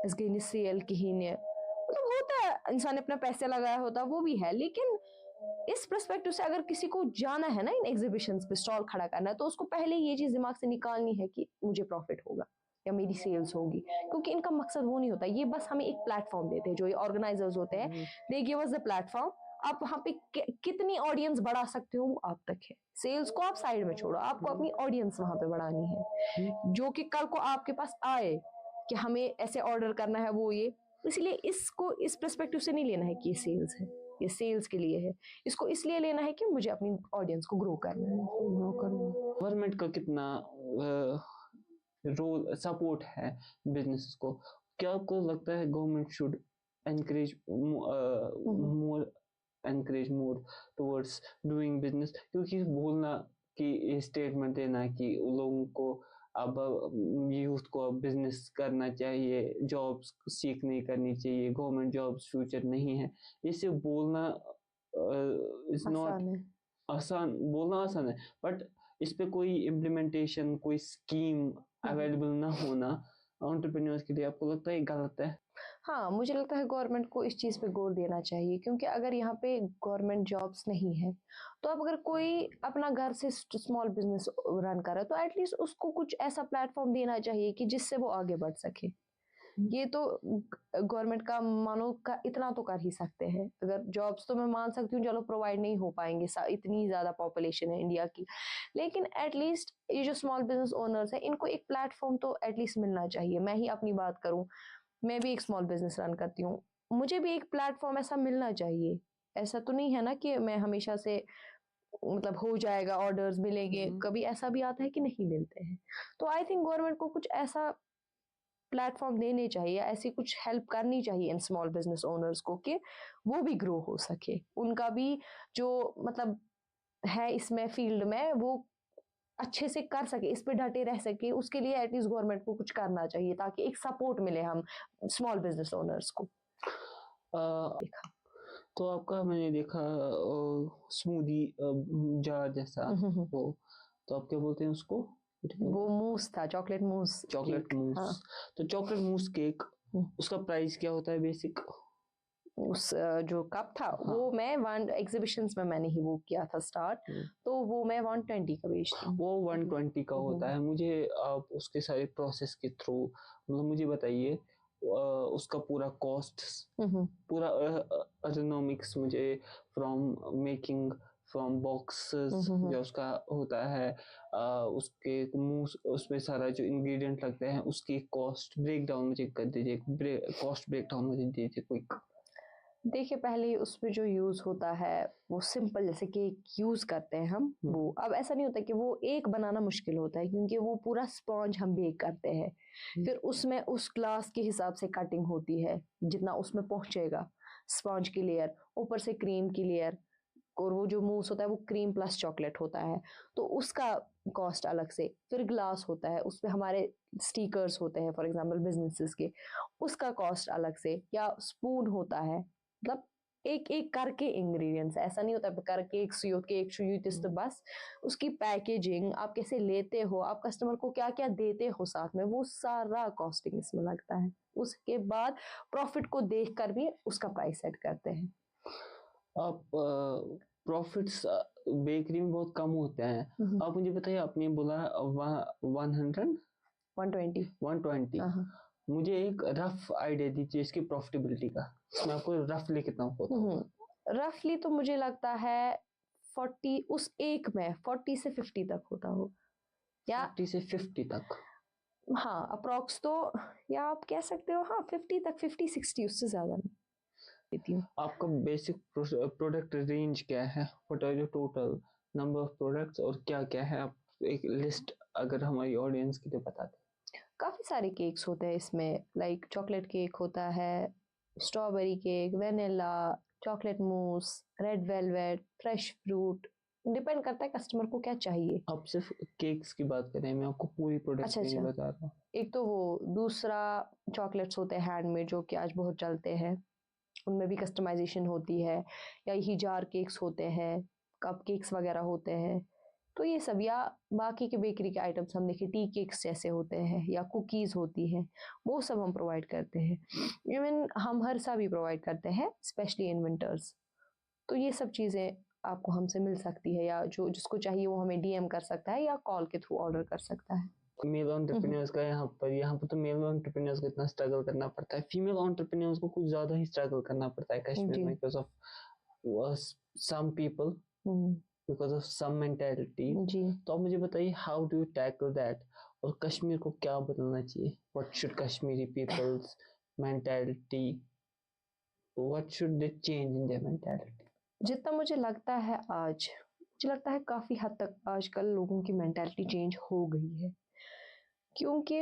इसके सेल कहीं ने, मतलब होता है, इंसान ने अपना पैसे लगाया होता, वो भी है, लेकिन इस पर्सपेक्टिव से अगर किसी को जाना है ना इन एग्जीबिशंस पे स्टॉल खड़ा करना है, तो उसको पहले ये चीज दिमाग से निकालनी है कि मुझे प्रॉफिट होगा या मेरी सेल्स होगी, क्योंकि इनका मकसद वो नहीं होता। ये बस हमें एक प्लेटफॉर्म देते हैं, जो ये ऑर्गेनाइजर्स होते हैं, they give us the platform. आप वहां पे कितनी ऑडियंस बढ़ा सकते हो वो आप तक है। सेल्स को आप साइड में छोड़ो, आपको अपनी ऑडियंस वहां पे बढ़ानी है, जो कि कल को आपके पास आए कि हमें ऐसे ऑर्डर करना है वो ये। इसलिए इसको इस पर्सपेक्टिव से नहीं लेना है कि ये सेल्स है, ये सेल्स के लिए है, इसको इसलिए लेना है कि मुझे अपनी ऑडियंस को ग्रो करना है। गवर्नमेंट का कितना रोल सपोर्ट है बिजनेस को? क्या आपको लगता है government should encourage more towards doing business? क्योंकि बोलना कि स्टेटमेंट देना कि लोगों को अब यूथ को अब बिजनेस करना चाहिए, जॉब्स सीख नहीं करनी चाहिए, गवर्नमेंट जॉब्स फ्यूचर नहीं है, इसे बोलना इज नॉट आसान, बोलना आसान है, बट इस पे कोई इम्प्लीमेंटेशन, कोई स्कीम अवेलेबल ना होना एंटरप्रेन्योर्स के लिए, आपको लगता है गलत है? हाँ, मुझे लगता है गवर्नमेंट को इस चीज़ पे गौर देना चाहिए, क्योंकि अगर यहाँ पे गवर्नमेंट जॉब्स नहीं है, तो अब अगर कोई अपना घर से स्मॉल बिजनेस रन कर रहा है, तो एटलीस्ट उसको कुछ ऐसा प्लेटफॉर्म देना चाहिए कि जिससे वो आगे बढ़ सके। ये तो गवर्नमेंट का मानो का इतना तो कर ही सकते हैं। अगर जॉब्स तो मैं मान सकती हूँ, चलो प्रोवाइड नहीं हो पाएंगे, इतनी ज़्यादा पॉपुलेशन है इंडिया की, लेकिन एटलीस्ट ये जो स्मॉल बिजनेस ओनर्स हैं, इनको एक प्लेटफॉर्म तो एटलीस्ट मिलना चाहिए। मैं ही अपनी बात करूँ, मैं भी एक स्मॉल बिजनेस रन करती हूँ, मुझे भी एक प्लेटफॉर्म ऐसा मिलना चाहिए। ऐसा तो नहीं है ना कि मैं हमेशा से, मतलब हो जाएगा, ऑर्डर्स मिलेंगे, कभी ऐसा भी आता है कि नहीं मिलते हैं। तो आई थिंक गवर्नमेंट को कुछ ऐसा प्लेटफॉर्म देने चाहिए, ऐसी कुछ हेल्प करनी चाहिए इन स्मॉल बिजनेस ओनर्स को कि वो भी ग्रो हो सके, उनका भी जो मतलब है इसमें फील्ड में, वो अच्छे से कर सके, इस पे डटे रह सके। उसके लिए एटलीस्ट गवर्नमेंट को कुछ करना चाहिए, ताकि एक सपोर्ट मिले हम स्मॉल बिजनेस ओनर्स को। देखा तो आपका मैंने देखा स्मूदी जार जैसा, वो तो आप क्या बोलते हैं उसको? वो मूस था, चॉकलेट मूस। Chocolate mousse. हाँ। तो चॉकलेट मूस केक, उसका प्राइस क्या होता है बेसिक? उस जो कप था, हाँ, वो मैं वन एग्जीबिशंस में मैंने ही वो किया था स्टार्ट, तो वो मैं 120 का बेचती हूँ। वो 120 का होता है। मुझे आप उसके सारे प्रोसेस के थ्रू मतलब मुझे बताइए उसका पूरा कॉस्ट, पूरा अर्गोनॉमिक्स मुझे, फ्रॉम मेकिंग, फ्रॉम बॉक्सेस जो उसका होता है, उसके मुंह, उसमें सारा जो इंग्रेडिएंट लगते हैं, उसकी कॉस्ट ब्रेक डाउन मुझे कर दीजिए, कॉस्ट ब्रेक डाउन मुझे दीजिए कोई। देखिए, पहले उसमें जो यूज होता है वो सिंपल, जैसे केक यूज करते हैं हम, वो अब ऐसा नहीं होता कि वो एक बनाना मुश्किल होता है, क्योंकि वो पूरा स्पॉन्ज हम बेक करते हैं, फिर उसमें उस ग्लास के हिसाब से कटिंग होती है, जितना उसमें पहुंचेगा, स्पॉन्ज की लेयर, ऊपर से क्रीम की लेयर, और वो जो मूस होता है वो क्रीम प्लस चॉकलेट होता है, तो उसका कॉस्ट अलग से। फिर ग्लास होता है, उसपे हमारे स्टिकर्स होते हैं फॉर एग्जांपल बिजनेसेस के, उसका कॉस्ट अलग से। या स्पून होता है, मतलब एक एक करके इंग्रेडिएंट्स, ऐसा नहीं होता करके एक सुयोत के एक सुयोत, तो बस उसकी पैकेजिंग, आप कैसे लेते हो, आप कस्टमर को क्या क्या देते हो साथ में, वो सारा कॉस्टिंग इसमें लगता है। उसके बाद प्रॉफिट को देख कर भी उसका प्राइस सेट करते हैं। आप प्रॉफिट्स बेकरी में बहुत कम होते हैं। आप मुझे बताइए, आपने बोला 120, मुझे एक रफ आइडिया दीजिए इसकी प्रॉफिटेबिलिटी का, इसमें आपको रफली कितना होता होगा? रफली तो मुझे लगता है 40, उस एक में 40 से 50 तक होता हो, या 40 से 50 तक। हाँ अप्रोक्स तो, या आप कह सकते हो हाँ 50 तक, 50-60, उससे ज्यादा नहीं देती हूँ। आपका बेसिक प्रोडक्ट रेंज क्या है? What are your total number of products और क्या क्या है? आप एक लिस्ट अगर हमारी ऑडियंस के लिए बता दें। काफ़ी सारे केक्स होते हैं इसमें, लाइक चॉकलेट केक होता है, strawberry cake, vanilla, chocolate mousse, red velvet, fresh fruit, depend करता है कस्टमर को क्या चाहिए। आप सिर्फ केक्स की बात करें, मैं आपको पूरी प्रोडक्ट अच्छा रेंज अच्छा, बता रहा हूँ। एक तो वो, दूसरा चॉकलेट्स होते हैं हैंडमेड जो कि आज बहुत चलते हैं, उनमें भी कस्टमाइजेशन होती है, या यही जार केक्स होते हैं, कप केक्स वगैरह होते हैं, तो ये सब, या बाकी के बेकरी के आइटम्स हम देखें टी केक्स जैसे होते हैं, या कुकीज़ होती हैं, वो सब हम प्रोवाइड करते हैं। इवन हम हरसा भी प्रोवाइड करते हैं, स्पेशली इन विंटर्स। तो ये सब चीज़ें आपको हमसे मिल सकती है, या जो जिसको चाहिए वो हमें डीएम कर सकता है या कॉल के थ्रू ऑर्डर कर सकता है। मेल एंटरप्रेन्योर्स का यहाँ पर तो मेल एंटरप्रेन्योर्स को इतना स्ट्रगल करना पड़ता है, फीमेल एंटरप्रेन्योर्स को कुछ ज्यादा ही स्ट्रगल करना पड़ता है कश्मीर जी में, because of some people, because of some mentality. जी, तो आप मुझे बताइए, how do you tackle that, और कश्मीर को क्या बदलना चाहिए? What should Kashmiri people's mentality, what should they change in their mentality? जितना मुझे लगता है आज, मुझे लगता है काफ़ी हद तक आजकल लोगों की मेंटालिटी चेंज हो गई है, क्योंकि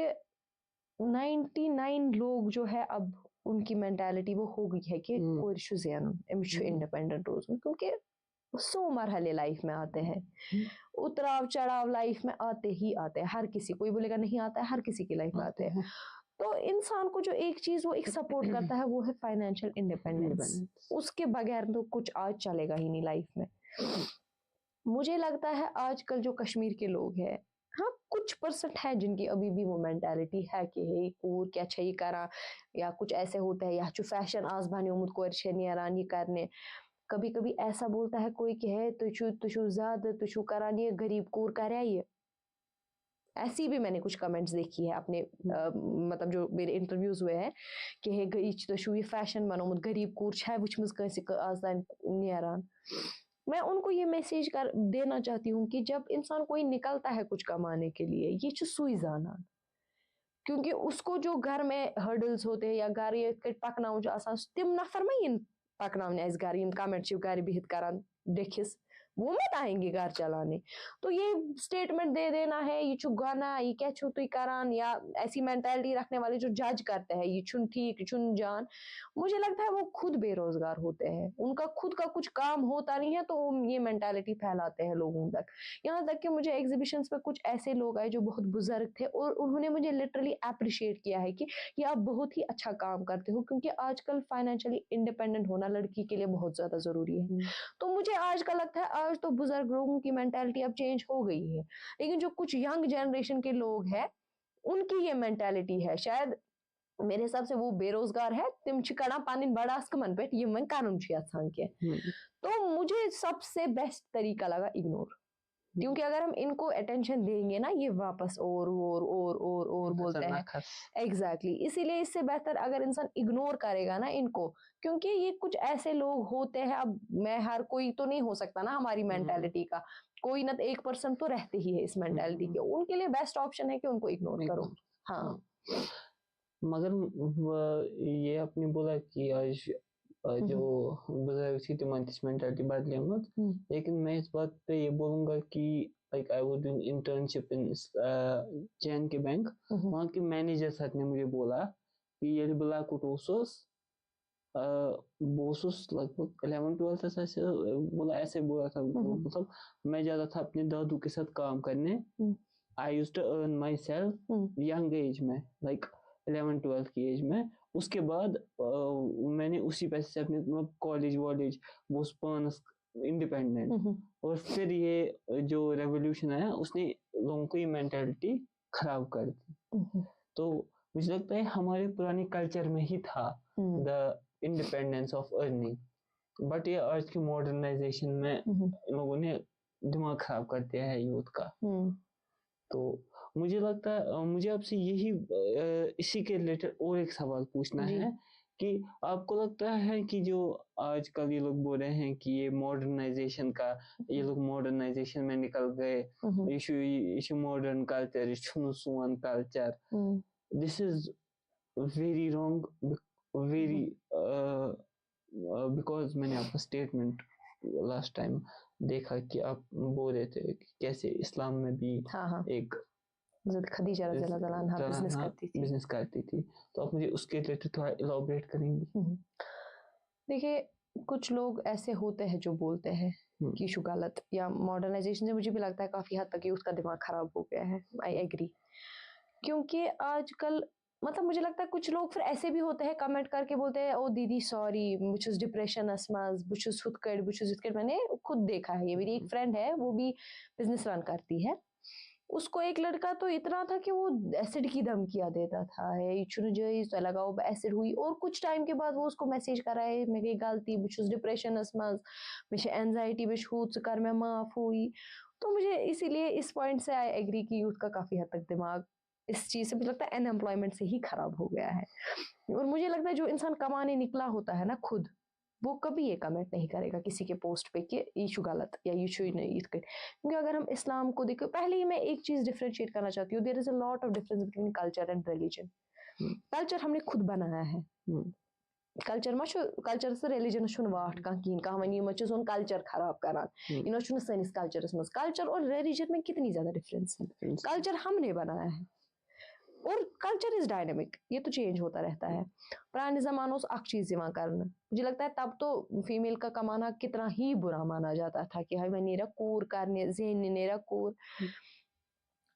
99 लोग जो है अब उनकी मेंटालिटी वो हो गई है कि कोई इंडिपेंडेंट रोज, क्योंकि 100 मरहले लाइफ में आते हैं, उतराव चढ़ाव लाइफ में आते ही आते हैं, हर किसी, कोई बोलेगा नहीं आता है, हर किसी की लाइफ में आते हैं। तो इंसान को जो एक चीज वो एक सपोर्ट करता है वो है फाइनेंशियल इंडिपेंडेंस, उसके बगैर तो कुछ आज चलेगा ही नहीं लाइफ में। मुझे लगता है आजकल जो कश्मीर के लोग हैं, हाँ कुछ परसेंट है जिनकी अभी भी वो मेंटालिटी है कि हे कूर क्या चाहिए करा, या कुछ ऐसे होते हैं, या जो फैशन आज बने मुझको नियरान ये करने, कभी कभी ऐसा बोलता है कोई कि है तुझू ज्यादा तुझू करानी गरीब कूर कर ये। ऐसी भी मैंने कुछ कमेंट्स देखी है अपने मतलब जो मेरे इंटरव्यूज हुए हैं कि हे तो ये फैशन बनोमुत गरीब कूर है वुचमज आज नियरान। मैं उनको ये मैसेज कर देना चाहती हूँ कि जब इंसान कोई निकलता है कुछ कमाने के लिए, ये सुई जाना, क्योंकि उसको जो घर में हर्डल्स होते हैं या घर ये पकना तिम नफर में इन पकना घर कमेंट घर बिहित करान देखिस, वो मत आएंगे घर चलाने। तो ये स्टेटमेंट दे देना है ये छु गाना ये क्या छु तुई करान, या ऐसी मेंटालिटी रखने वाले जो जज करते हैं ये छुन ठीक छुन जान, मुझे लगता है वो खुद बेरोजगार होते हैं, उनका खुद का कुछ काम होता नहीं है तो वो ये मेंटालिटी फैलाते हैं लोगों तक। यहाँ तक कि मुझे एग्जीबिशंस पे कुछ ऐसे लोग आए जो बहुत बुजुर्ग थे और उन्होंने मुझे लिटरली अप्रिशिएट किया है कि ये आप बहुत ही अच्छा काम करते हो, क्योंकि आजकल फाइनेंशियली इंडिपेंडेंट होना लड़की के लिए बहुत ज्यादा जरूरी है। तो मुझे आज का लगता है आज तो बुजुर्ग लोगों की मेंटालिटी अब चेंज हो गई है, लेकिन जो कुछ यंग जनरेशन के लोग हैं उनकी ये मेंटालिटी है, शायद मेरे हिसाब से वो बेरोजगार है, तिम चिकड़ा पानी बड़ा मन पे ये मैं कानून के। तो मुझे सबसे बेस्ट तरीका लगा इग्नोर, क्योंकि अगर हम इनको अटेंशन देंगे ना ये वापस और बोलते हैं। एग्जैक्टली, इसीलिए इससे बेहतर अगर इंसान इग्नोर करेगा ना इनको, क्योंकि ये कुछ ऐसे लोग होते हैं, अब मैं हर कोई तो नहीं हो सकता ना हमारी मेंटालिटी का, कोई ना 1% तो रहते ही है इस मेंटालिटी के, उनके लिए बेस्ट ऑप्शन है कि उनको इग्नोर करो। हाँ मगर ये आपने बोला कि आज जो बुजुर्ग थी तो मेंटालिटी बदले मत, लेकिन मैं इस बात पे ये बोलूंगा कि like I was doing internship in Jain के बैंक, वहाँ के मैनेजर साहब ने मुझे बोला कि ये बिला कुटोसोस बोसोस लगभग 11-12 ऐसे बोला, ऐसे बोला था, मतलब मैं जाता था अपने दादू के साथ काम करने। I used to earn myself young age में, लाइक 11-12 की एज में। उसके बाद मैंने उसी पैसे से अपने कॉलेज वॉलेज वो स्पॉन्स इंडिपेंडेंट, और फिर ये जो रेवोल्यूशन आया उसने लोगों को ये मेंटालिटी खराब कर दी। तो मुझे लगता है हमारे पुराने कल्चर में ही था the independence of earning, but ये आज की मॉडर्नाइजेशन में लोगों ने दिमाग खराब कर दिया है यूथ का। तो मुझे लगता है मुझे आपसे यही इसी के रिलेटेड और एक सवाल पूछना जी। है कि आपको लगता है कि जो आजकल ये लोग बोल रहे हैं कि ये मॉडर्नाइजेशन का ये लोग मॉडर्नाइजेशन में निकल गए, ये मॉडर्न कल्चर ये छुनु सोन culture, this is very wrong, very because मैंने आपका स्टेटमेंट लास्ट टाइम देखा कि आप बोल रहे थे कि कैसे इस्लाम में भी हाँ एक हज़रत खदीजा रज़ी अल्लाह अन्हा बिजनेस करती थी। तो आप मुझे उसके रिलेटेड थोड़ा इलाबोरेट करेंगी? देखिए, कुछ लोग ऐसे होते हैं जो बोलते हैं कि शु गलत या मॉडर्नाइजेशन से मुझे भी लगता है काफ़ी हद तक उसका दिमाग ख़राब हो गया है। आई एग्री, क्योंकि आजकल मतलब मुझे लगता है कुछ लोग फिर ऐसे भी होते हैं कमेंट करके बोलते हैं ओ दीदी सॉरी मुझे डिप्रेशन असमाज बुझ मैंने खुद देखा है। ये मेरी एक फ्रेंड है, वो भी बिजनेस रन करती है। उसको एक लड़का तो इतना था कि वो एसिड की धमकियां देता था, तो लगाओ एसिड हुई, और कुछ टाइम के बाद वो उसको मैसेज करा है मेरी गलती बुझ डिप्रेशन असमाज मुझे एंजाइटी बेशूत कर मैं माफ हुई। तो मुझे इसीलिए इस पॉइंट से आई एग्री कि यूथ का काफी हद तक दिमाग इस चीज से मुझे लगता है अनएम्प्लॉयमेंट से ही खराब हो गया है। और मुझे लगता है जो इंसान कमाने निकला होता है ना खुद, वो कभी ये कमेंट नहीं करेगा किसी के पोस्ट पे कि इशू गलत या इशू नहीं। क्योंकि अगर हम इस्लाम को देखें, पहले ही मैं एक चीज डिफरेंशिएट करना चाहती हूँ, there is a lot of difference between culture and religion. Culture हमने खुद बनाया है। कल्चर से रिलीजन वाट कह वन सोन कल्चर खराब करान इन सैनिस कल्चरस मज। कल्चर और रिलीजन में कितनी ज्यादा डिफरेंस है। कल्चर हमने बनाया है और कल्चर इज डायनेमिक, ये तो चेंज होता रहता है। पुराने जमानों से अख चीज करना, मुझे लगता है तब तो फीमेल का कमाना कितना ही बुरा माना जाता था कि हमें नेरा कूर करने जेन नेरा कूर।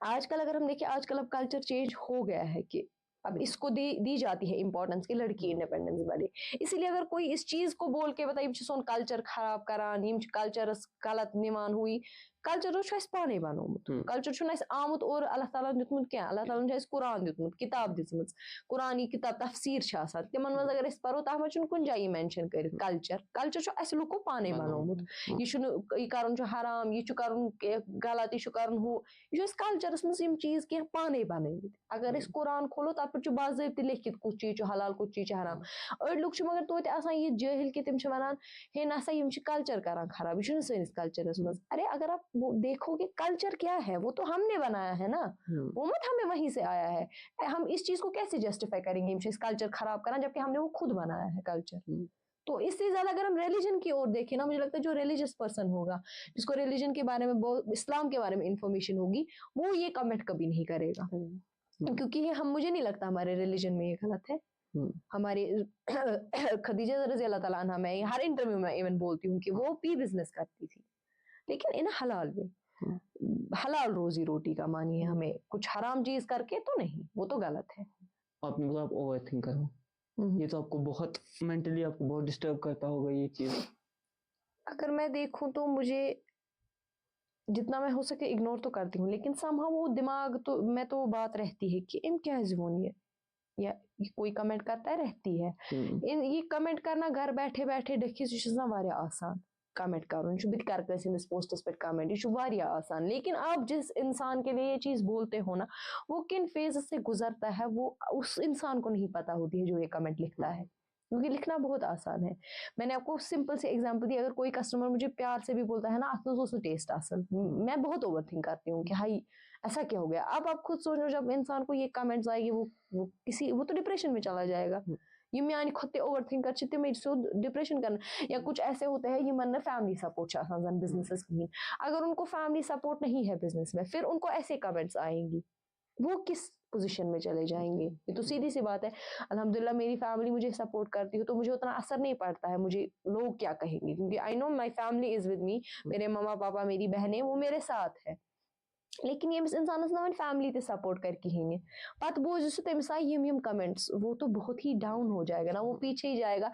आजकल अगर हम देखें, आजकल अब कल्चर चेंज हो गया है कि अब इसको दी जाती है इंपॉर्टेंस कि लड़की इंडिपेंडेंस बने। इसीलिए अगर कोई इस चीज को बोल के बताइए सोन कल्चर खराब करान कल्चर गलत निमान हुई, कल्चर पाने बनोमुत, कल्चर आमुत और अल्लाह ताला दितमुत क्या, अल्लाह ताला कुरान दितमुत, किताब दितमुत, कुरान की किताब तफसीर तिमन मज अगर पढ़ो तथ मज कुन जाय मेंशन कर कल्चर लुको पाने बनोमुत। यह कर हराम, यह कर गलत, यह कर हु, यह कल्चरस मज चीज कह पाने बनमत। अगर कुरान खोलो तथ पे बाज़ाब्त लिखित कुछ चीज हलाल कुछ चीज हराम। अड़ लोग मगर तोत ये जाहिल कि तिम वनान हे नसा यम कल्चर करान खराब, यह सैनिस कल्चरस मज। अरे अगर आप देखोगे कल्चर क्या है, वो तो हमने बनाया है ना, वो मत हमें वहीं से आया है। हम इस चीज को कैसे जस्टिफाई करेंगे इस कल्चर खराब करना, जबकि हमने वो खुद बनाया है कल्चर। तो इससे ज्यादा अगर हम रिलीजन की ओर देखें ना, मुझे लगता है जो रिलीजियस पर्सन होगा, जिसको रिलीजन के बारे में इस्लाम के बारे में इंफॉर्मेशन होगी, वो ये कमेंट कभी नहीं करेगा। क्योंकि हम मुझे नहीं लगता हमारे रिलीजन में ये गलत है। हमारे खदीजा रज़ी अल्लाह ताला अन्हा, मैं हर इंटरव्यू में इवन बोलती हूँ कि वो भी बिजनेस करती थी, लेकिन इन हलाल में, हलाल रोजी रोटी का मानिए, हमें कुछ हराम चीज करके तो नहीं, वो तो गलत है। आपने बोला आप ओवर थिंकर हो, ये तो आपको बहुत मेंटली आपको बहुत डिस्टर्ब करता होगा ये चीज। अगर मैं देखूं तो मुझे जितना मैं हो सके इग्नोर तो करती हूँ, लेकिन समहाउ वो दिमाग तो मैं तो बात रहती है कि इन क्या है या कोई कमेंट करता है रहती है। इन ये कमेंट करना घर बैठे बैठे देखिए वारिया आसान कमेंट करूँ कर पोस्टस पे कमेंट, ये वारिया आसान। लेकिन आप जिस इंसान के लिए ये चीज बोलते हो ना, वो किन फेज से गुजरता है वो उस इंसान को नहीं पता होती है जो ये कमेंट लिखता है, क्योंकि लिखना बहुत आसान है। मैंने आपको सिंपल से एग्जांपल दी, अगर कोई कस्टमर मुझे प्यार से भी बोलता है ना अफसोस टेस्ट आसन, मैं बहुत ओवरथिंक करती हूँ कि हाई ऐसा क्या हो गया। अब आप खुद सोचो, जब इंसान को ये कमेंट्स आएगी वो तो डिप्रेशन में चला जाएगा। ये मैं खुद ओवरथिंक कर डिप्रेशन करना। या कुछ ऐसे होते हैं ये मन फैमिली सपोर्ट बिजनेस की, अगर उनको फैमिली सपोर्ट नहीं है बिजनेस में, फिर उनको ऐसे कमेंट्स आएंगी, वो किस पोजीशन में चले जाएंगे। ये तो सीधी सी बात है। अल्हम्दुलिल्लाह मेरी फैमिली मुझे सपोर्ट करती है, तो मुझे उतना असर नहीं पड़ता है मुझे लोग क्या कहेंगे, क्योंकि I know my family is with me, मेरे मम्मा पापा मेरी बहनें वो मेरे साथ है। लेकिन ये इंसान फैमिली ते सपोर्ट करके ही पत बोझ तमिस आई यम कमेंट्स, वो तो बहुत ही डाउन हो जाएगा ना, वो पीछे ही जाएगा।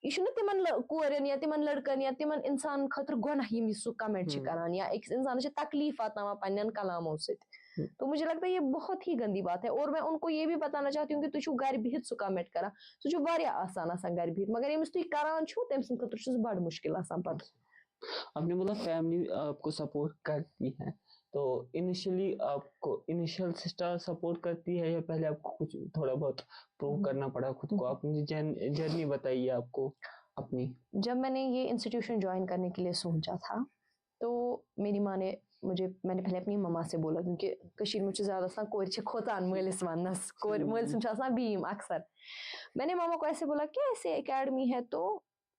यह तिमन कोरन या तिमन लड़कन या तिमन इंसान खतर गुनाह यम सह कमेंट करान, या एक इंसान तकलीफ वातान पन्न कलामों से। तो मुझे लगता है ये बहुत ही गंदी बात है। और मैं उनको ये भी बताना चाहती हूँ कि तुम घर बिहित सह कमेंट करा, सह वारिया आसान घर बिहित, मगर यमिस तुम करान तम सद खतर बड़ मुश्किल आसान पत। आपने बोला फैमिली आपको सपोर्ट करती है, तो इनिशियली आपको इनिशियल सिस्टर सपोर्ट करती है या पहले आपको कुछ थोड़ा बहुत प्रूव करना पड़ा खुद को? आप मुझे जर्नी बताइए आपको अपनी। जब मैंने ये इंस्टीट्यूशन ज्वाइन करने के लिए सोचा था तो मेरी माँ ने मैंने पहले अपनी मम्मा से बोला, क्योंकि कशीर में ज़्यादा कोर खोतान मलिस वनस कोर मलिस बीम अक्सर। मैंने मामा को ऐसे बोला कि ऐसे एकेडमी है तो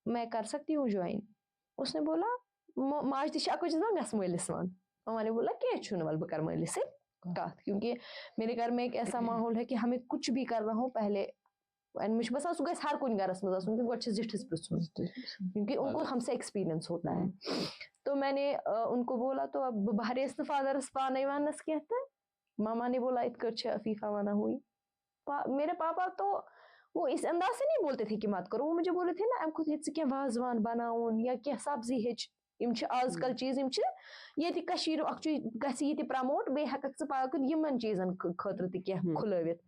मैं कर सकती हूँ ज्वाइन। उसने बोला माज दी कुछ गस मलिस वन। मामा ने बोला कि छुन वल बकर मलिस से कत, क्योंकि मेरे घर में एक ऐसा माहौल है कि हमें कुछ भी करना हो पहले मुझे बस सह गस हर कुछ गरस मज आसन कि जिठस पृछुन, क्योंकि उनको हमसे एक्सपीरियंस होता है। तो मैंने उनको बोला तो अब बहरेस न फादरस पाने वानस कहता। मामा ने बोला इत अफीफा वाना हुई। मेरे पापा तो वो इस अंदाज से नहीं बोलते थे कि मत करो, वो मुझे बोले थे ना खुद क्या वाजवान बनाउन या क्या सब्जी हेच आजकल चीज ये कशीर गि प्रमोट बे हेक यमन चीजन खतर तह खुलवित।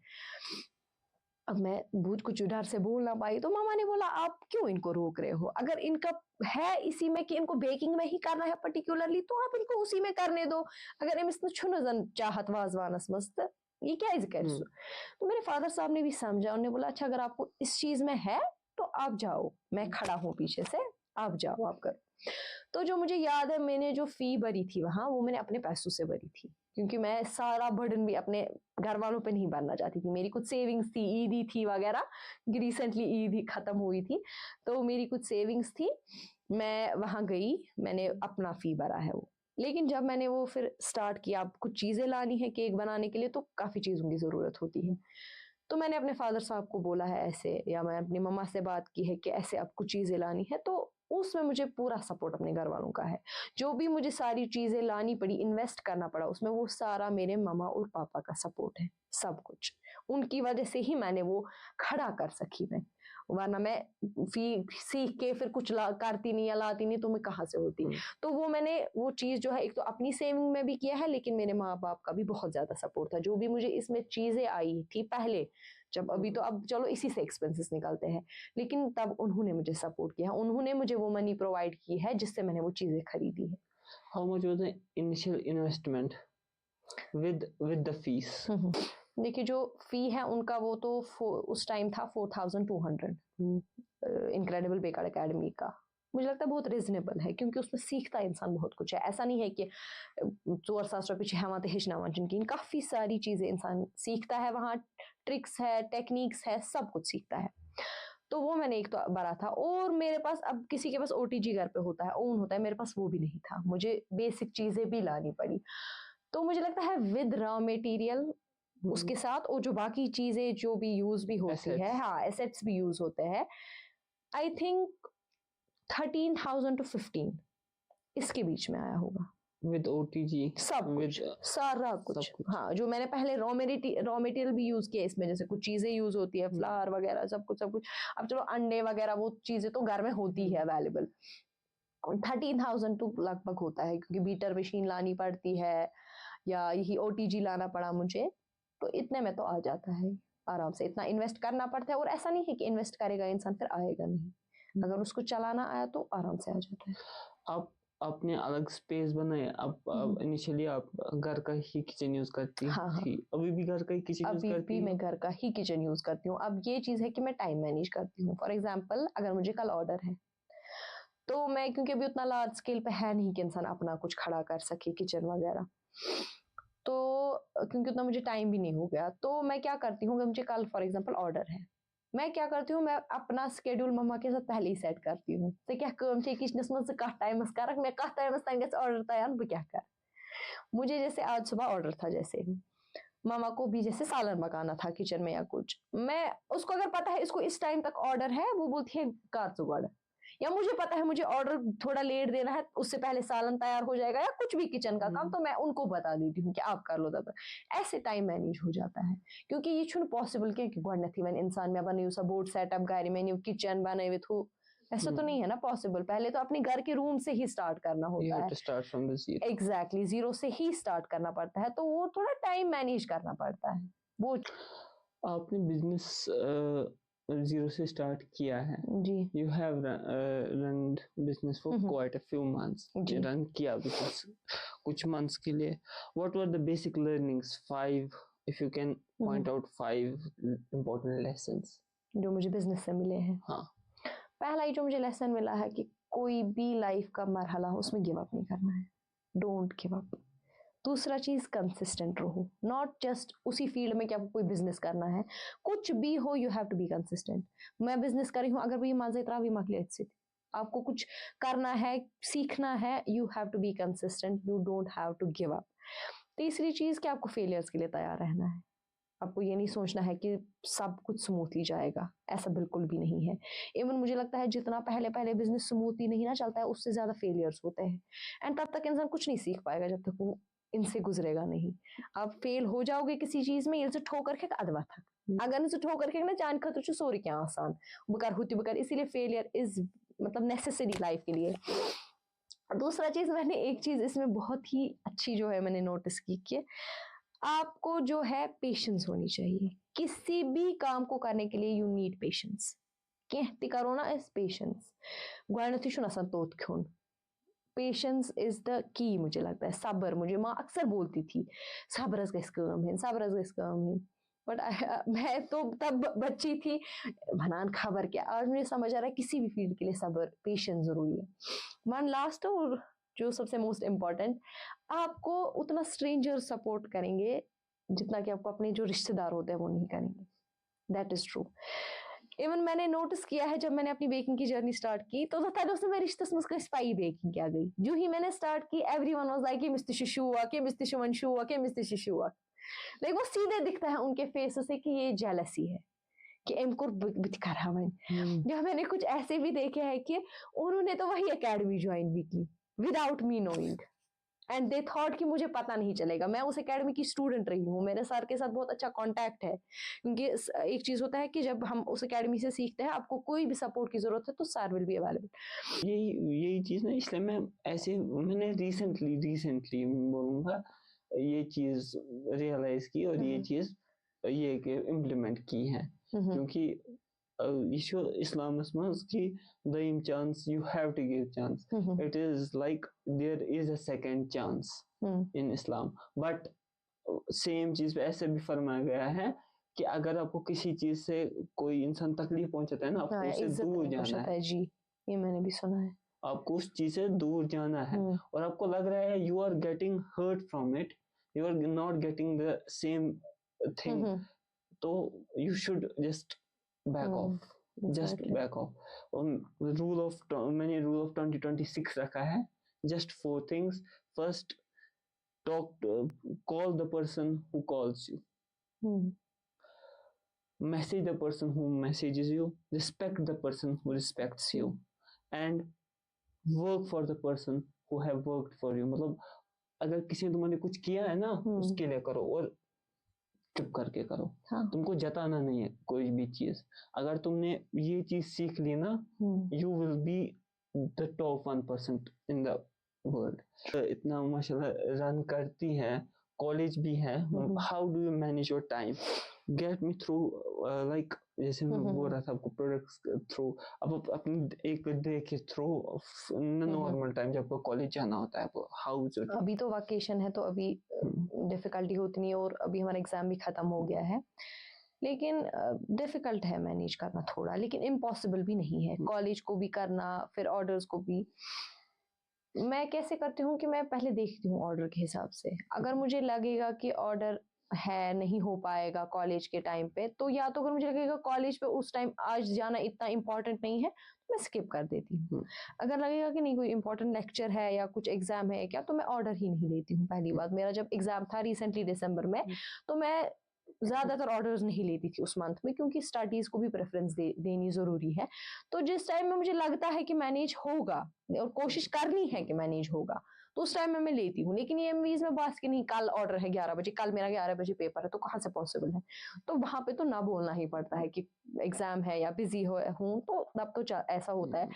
अब मैं बहुत कुछ डर से बोल ना पाई, तो मामा ने बोला आप क्यों इनको रोक रहे हो? अगर इनका है इसी में कि इनको बेकिंग में ही करना है पर्टिकुलरली तो आप इनको उसी में करने दो। अगर इमिस छुन जन चाहत वाजवानस मस्त ये क्या कर। तो मेरे फादर साहब ने भी समझा, उन्होंने बोला अच्छा अगर आपको इस चीज में है तो आप जाओ, मैं खड़ा हूँ पीछे से, आप जाओ आप करो। तो जो मुझे याद है मैंने जो फी भरी थी वहां वो मैंने अपने पैसों से भरी थी, क्योंकि मैं सारा बर्डन भी अपने घर वालों पे नहीं भरना चाहती थी। मेरी कुछ सेविंग्स थी, ईदी थी वगैरह, रिसेंटली ईद ही खत्म हुई थी तो मेरी कुछ सेविंग्स थी। मैं वहां गई, मैंने अपना फी भरा है वो। लेकिन जब मैंने वो फिर स्टार्ट किया, अब कुछ चीजें लानी है केक बनाने के लिए तो काफी चीजों की जरूरत होती है। तो मैंने अपने फादर साहब को बोला है ऐसे, या मैं अपनी मम्मा से बात की है कि ऐसे अब कुछ चीजें लानी है, तो उसमें मुझे पूरा सपोर्ट अपने घर वालों का है। जो भी मुझे सारी चीजें लानी पड़ी, इन्वेस्ट करना पड़ा उसमें, वो सारा मेरे मामा और पापा का सपोर्ट है। सब कुछ उनकी वजह से ही मैंने वो खड़ा कर सकी मैं, वरना मैं सीख के फिर कुछ करती नहीं या लाती नहीं तो मैं कहाँ से होती। तो वो मैंने वो चीज जो है एक तो अपनी सेविंग में भी किया है, लेकिन मेरे माँ बाप का भी बहुत ज्यादा सपोर्ट था। जो भी मुझे इसमें चीजें आई थी पहले, जब अभी तो अब चलो इसी से एक्सपेंसेस निकलते हैं, लेकिन तब उन्होंने मुझे सपोर्ट किया, उन्होंने मुझे वो मनी प्रोवाइड की है जिससे मैंने वो चीजें खरीदी है। How much was the initial investment with the fees? देखिए जो फी है उनका वो तो उस टाइम था 4200 इनक्रेडिबल बेकार एकेडमी का। मुझे लगता है बहुत रिजनेबल है, क्योंकि उसमें सीखता इंसान बहुत कुछ है। ऐसा नहीं है कि 4,000 रुपये हेवा हेचनावन जिनकी, काफ़ी सारी चीज़ें इंसान सीखता है वहाँ, ट्रिक्स है, टेक्निक्स है, सब कुछ सीखता है। तो वो मैंने एक तो भरा था। और मेरे पास, अब किसी के पास OTG घर पे होता है, ओन होता है, मेरे पास वो भी नहीं था, मुझे बेसिक चीज़ें भी लानी पड़ी। तो मुझे लगता है विद रॉ मटेरियल उसके साथ और जो बाकी चीजें जो भी यूज भी होती है, हाँ एसेट्स भी यूज होते हैं, आई थिंक 13,000 to 15 इसके बीच में आया होगा विद OTG सब कुछ, सारा कुछ। हाँ जो मैंने पहले रॉ मटेरियल भी यूज किया इसमें, जैसे कुछ चीजें यूज होती है, फ्लावर वगैरह सब कुछ। अब चलो अंडे वगैरह वो चीजें तो घर में होती है अवेलेबल। 13,000 टू लगभग होता है, क्योंकि बीटर मशीन लानी पड़ती है या यही OTG लाना पड़ा मुझे, तो इतने में तो आ जाता है आराम से। इतना इन्वेस्ट करना पड़ता है, और ऐसा नहीं है कि इन्वेस्ट करेगा इंसान फिर आएगा नहीं, अगर उसको चलाना आया तो आराम से आ जाता है। आप आपने अलग स्पेस बनाए? अब इनिशियली आप घर का ही किचन यूज करती थी? अभी भी घर का ही किचन यूज करती? अभी भी मैं घर का ही किचन यूज करती हूँ। अब ये चीज है कि मैं टाइम मैनेज करती हूँ। फॉर एग्जाम्पल अगर मुझे कल ऑर्डर है तो मैं, क्योंकि अभी उतना लार्ज स्केल पे है नहीं कि इंसान अपना कुछ खड़ा कर सके किचन वगैरह, तो क्योंकि उतना मुझे टाइम भी नहीं हो गया, तो मैं क्या करती हूँ, मुझे कल फॉर एग्जांपल ऑर्डर है, मैं क्या करती हूँ, मैं अपना स्केड्यूल मम्मा के साथ पहले ही सेट करती हूँ। तो क्या किचन में टाइम कर मैं टाइम ऑर्डर तैयार बह क्या कर। मुझे जैसे आज सुबह ऑर्डर था, जैसे मामा को भी जैसे सालन पकाना था किचन में या कुछ, मैं उसको अगर पता है इसको इस टाइम तक ऑर्डर है, वो बोलती है कार जुगाड़, या मुझे पता है मुझे ऑर्डर थोड़ा लेट देना है, उससे पहले सालन तैयार हो जाएगा या कुछ भी किचन का काम, तो मैं उनको बता देती हूँ कि आप कर लो तब। ऐसे टाइम मैनेज हो जाता है, क्योंकि ये छुन पॉसिबल क्या कि गोडनेथी मैंने इंसान में बनी सब बोर्ड सेटअप गाड़ी में किचन बने हुए थू, ऐसा तो नहीं है ना पॉसिबल। पहले तो अपने घर के रूम से ही स्टार्ट करना होता है। एग्जैक्टली जीरो से ही स्टार्ट करना पड़ता है, तो वो थोड़ा टाइम मैनेज करना पड़ता है। वो आपने बिजनेस जीरो से स्टार्ट किया है जी। You have run business for quite a few months, run किया बिजनेस कुछ months के लिए. What were the basic learnings? 5, if you can point out 5 important lessons. जो मुझे बिजनेस से मिले हैं. हाँ. पहला ही जो मुझे लेसन मिला है कि कोई भी लाइफ का मरहला हो उसमें गिव अप नहीं करना है. Don't give up. दूसरा चीज कंसिस्टेंट रहो. नॉट जस्ट उसी फील्ड में कि आपको कोई बिजनेस करना है, कुछ भी हो you have to be consistent. मैं बिजनेस कर रही हूँ, अगर भी माझा इतना भी मकले से आपको कुछ करना है, सीखना है, you have to be consistent. You don't have to give up. तीसरी चीज कि आपको फेलियर्स के लिए तैयार रहना है. आपको ये नहीं सोचना है कि सब कुछ स्मूथली जाएगा, ऐसा बिल्कुल भी नहीं है. इवन मुझे लगता है जितना पहले पहले बिजनेस स्मूथली नहीं ना चलता है, उससे ज्यादा फेलियर्स होते हैं. एंड तब तक इंसान कुछ नहीं सीख पाएगा जब तक वो इनसे गुजरेगा नहीं. आप फेल हो जाओगे किसी चीज में, ये ठोकर के अदवा था. अगर इनसे ठोकर के ना जान खतर सोरी क्या आसान बकर होती बकर. इसीलिए फेलियर इज मतलब नेसेसरी लाइफ के लिए. दूसरा चीज, मैंने एक चीज इसमें बहुत ही अच्छी जो है मैंने नोटिस की कि आपको जो है पेशेंस होनी चाहिए. किसी भी काम को करने के लिए यू नीड पेशेंस. कहती करो ना इस पेशेंस गोडनेथी छु आसान तोत खोन. Patience is the key. मुझे लगता है सब्र. मुझे माँ अक्सर बोलती थी सब्रस गस काम है, सब्रस गस काम है. बट मैं तो तब बच्ची थी भनान खबर क्या. आज मुझे समझ आ रहा है किसी भी फील्ड के लिए सब्र पेशेंस जरूरी है. वन लास्ट और जो सबसे मोस्ट इम्पॉर्टेंट, आपको उतना स्ट्रेंजर सपोर्ट करेंगे जितना कि आपको अपने जो रिश्तेदार होते हैं वो नहीं करेंगे. That is true. इवन मैंने नोटिस किया है जब मैंने अपनी बेकिंग की जर्नी स्टार्ट की तो उसमें मेरे रिश्ते में स्पाई बेकिंग क्या गई. जो ही मैंने स्टार्ट की एवरीवन वाज लाइक मिस्टर शिशुआ के मिस्टर शिवंशुआ के मिस्टर शिशुआ. लाइक वो सीधे दिखता है उनके फेस से कि ये जेलसी है कि इनको बिठकर हवन. जब मैंने कुछ ऐसे भी देखे हैं कि उन्होंने तो वही एकेडमी ज्वाइन भी की without me knowing and they thought कि मुझे पता नहीं चलेगा. मैं उस एकेडमी की स्टूडेंट रही हूँ. मेरे सर के साथ बहुत अच्छा कांटेक्ट है क्योंकि एक चीज होता है कि जब हम उस एकेडमी से सीखते हैं आपको कोई भी सपोर्ट की जरूरत है तो सर विल बी अवेलेबल. यही चीज ना, इसलिए मैंने रिसेंटली बोलूंगा ये चीज रियलाइज की और ये चीज ये इम्प्लीमेंट की है. क्योंकि इस्लामस मज की दयम chance you have to give chance. It is like there is a second chance in Islam. But same चीज पे ऐसे भी फरमाया गया है कि अगर आपको किसी चीज से कोई इंसान तकलीफ पहुंचाता है ना, आपको उससे दूर जाना है. जी, ये मैंने भी सुना है. आपको उस चीज से दूर जाना है और आपको लग रहा है you are getting hurt from it, you are not getting the same thing, तो you should just back off. Just back off. मैंने rule of 2026 रखा है. Just 4 things. First, call the person who calls you. Message the person who messages you. Respect the person who respects you. And work for the person who have worked for you. मतलब अगर किसी ने तुम्हारे कुछ किया है ना उसके लिए करो और चुप करके करो. तुमको जताना नहीं है कोई भी चीज. अगर तुमने ये चीज सीख ली ना, you will be the top 1% in the world. इतना माशाल्लाह रन करती है, कॉलेज भी है. How do you manage your time? Get me through like जैसे मैं बोल रहा था आपको प्रोडक्ट्स थ्रू, अब अपनी एक डे के थ्रू नॉर्मल टाइम जब कॉलेज जाना होता है. How is it? अभी तो वेकेशन है तो अभी डिफिकल्टी होती नहीं और अभी हमारा एग्जाम भी खत्म हो गया है. लेकिन डिफिकल्ट है मैनेज करना थोड़ा, लेकिन इम्पॉसिबल भी नहीं है. कॉलेज को भी करना, फिर ऑर्डर्स को भी. मैं कैसे करती हूँ कि मैं पहले देखती हूँ ऑर्डर के हिसाब से. अगर मुझे लगेगा कि ऑर्डर है नहीं हो पाएगा कॉलेज के टाइम पे, तो या तो अगर मुझे लगेगा कॉलेज पे उस टाइम आज जाना इतना इम्पोर्टेंट नहीं है तो मैं स्किप कर देती हूँ. अगर लगेगा कि नहीं कोई इम्पोर्टेंट लेक्चर है या कुछ एग्जाम है क्या, तो मैं ऑर्डर ही नहीं लेती हूँ. पहली बात, मेरा जब एग्जाम था रिसेंटली दिसंबर में, तो मैं ज्यादातर ऑर्डर्स नहीं लेती थी उस मंथ में क्योंकि स्टडीज को भी प्रेफरेंस देनी जरूरी है. तो जिस टाइम में मुझे लगता है कि मैनेज होगा और कोशिश करनी है कि मैनेज होगा तो उस टाइम में मैं लेती हूँ. लेकिन ये एमवीज में बात की नहीं, कल ऑर्डर है 11 बजे, कल मेरा 11 बजे पेपर है, तो कहाँ से पॉसिबल है. तो वहां पे तो ना बोलना ही पड़ता है कि एग्जाम है या बिजी हूँ, तो तब तो ऐसा होता है.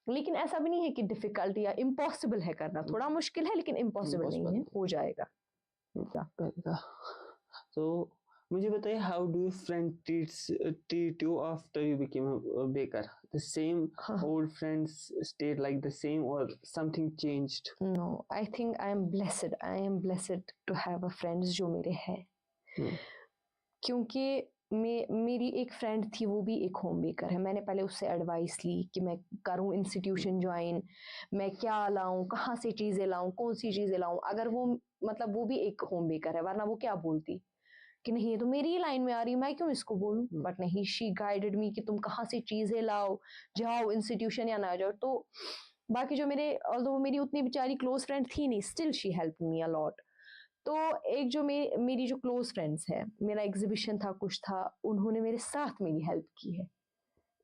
लेकिन ऐसा भी नहीं है कि डिफिकल्ट या इम्पॉसिबल है करना. थोड़ा मुश्किल है लेकिन इम्पॉसिबल नहीं है, हो जाएगा. तो मुझे बताइए, how do your friend treat you after you became a baker? The same old friends stayed like the same, or something changed? No, I think I am blessed. I am blessed to have a friends जो मेरे हैं, क्योंकि मेरी एक friend थी, वो भी एक होम बेकर है. मैंने पहले उससे एडवाइस ली कि मैं करूं इंस्टीट्यूशन ज्वाइन, मैं क्या लाऊं, कहाँ से चीज़ें लाऊं, कौन सी चीज़ें लाऊं. अगर वो मतलब वो भी एक होम बेकर है, वरना वो क्या बोलती कि नहीं ये तो मेरी ही लाइन में आ रही, मैं क्यों इसको बोलूं. बट नहीं, शी गाइडेड मी कि तुम कहाँ से चीज़ें लाओ, जाओ इंस्टीट्यूशन या ना जाओ. तो बाकी जो मेरे, ऑल्दो मेरी उतनी बेचारी क्लोज फ्रेंड थी नहीं, still she help me a lot. तो एक जो मेरी जो क्लोज फ्रेंड्स है, मेरा एग्जीबिशन था, कुछ था, उन्होंने मेरे साथ मेरी हेल्प की है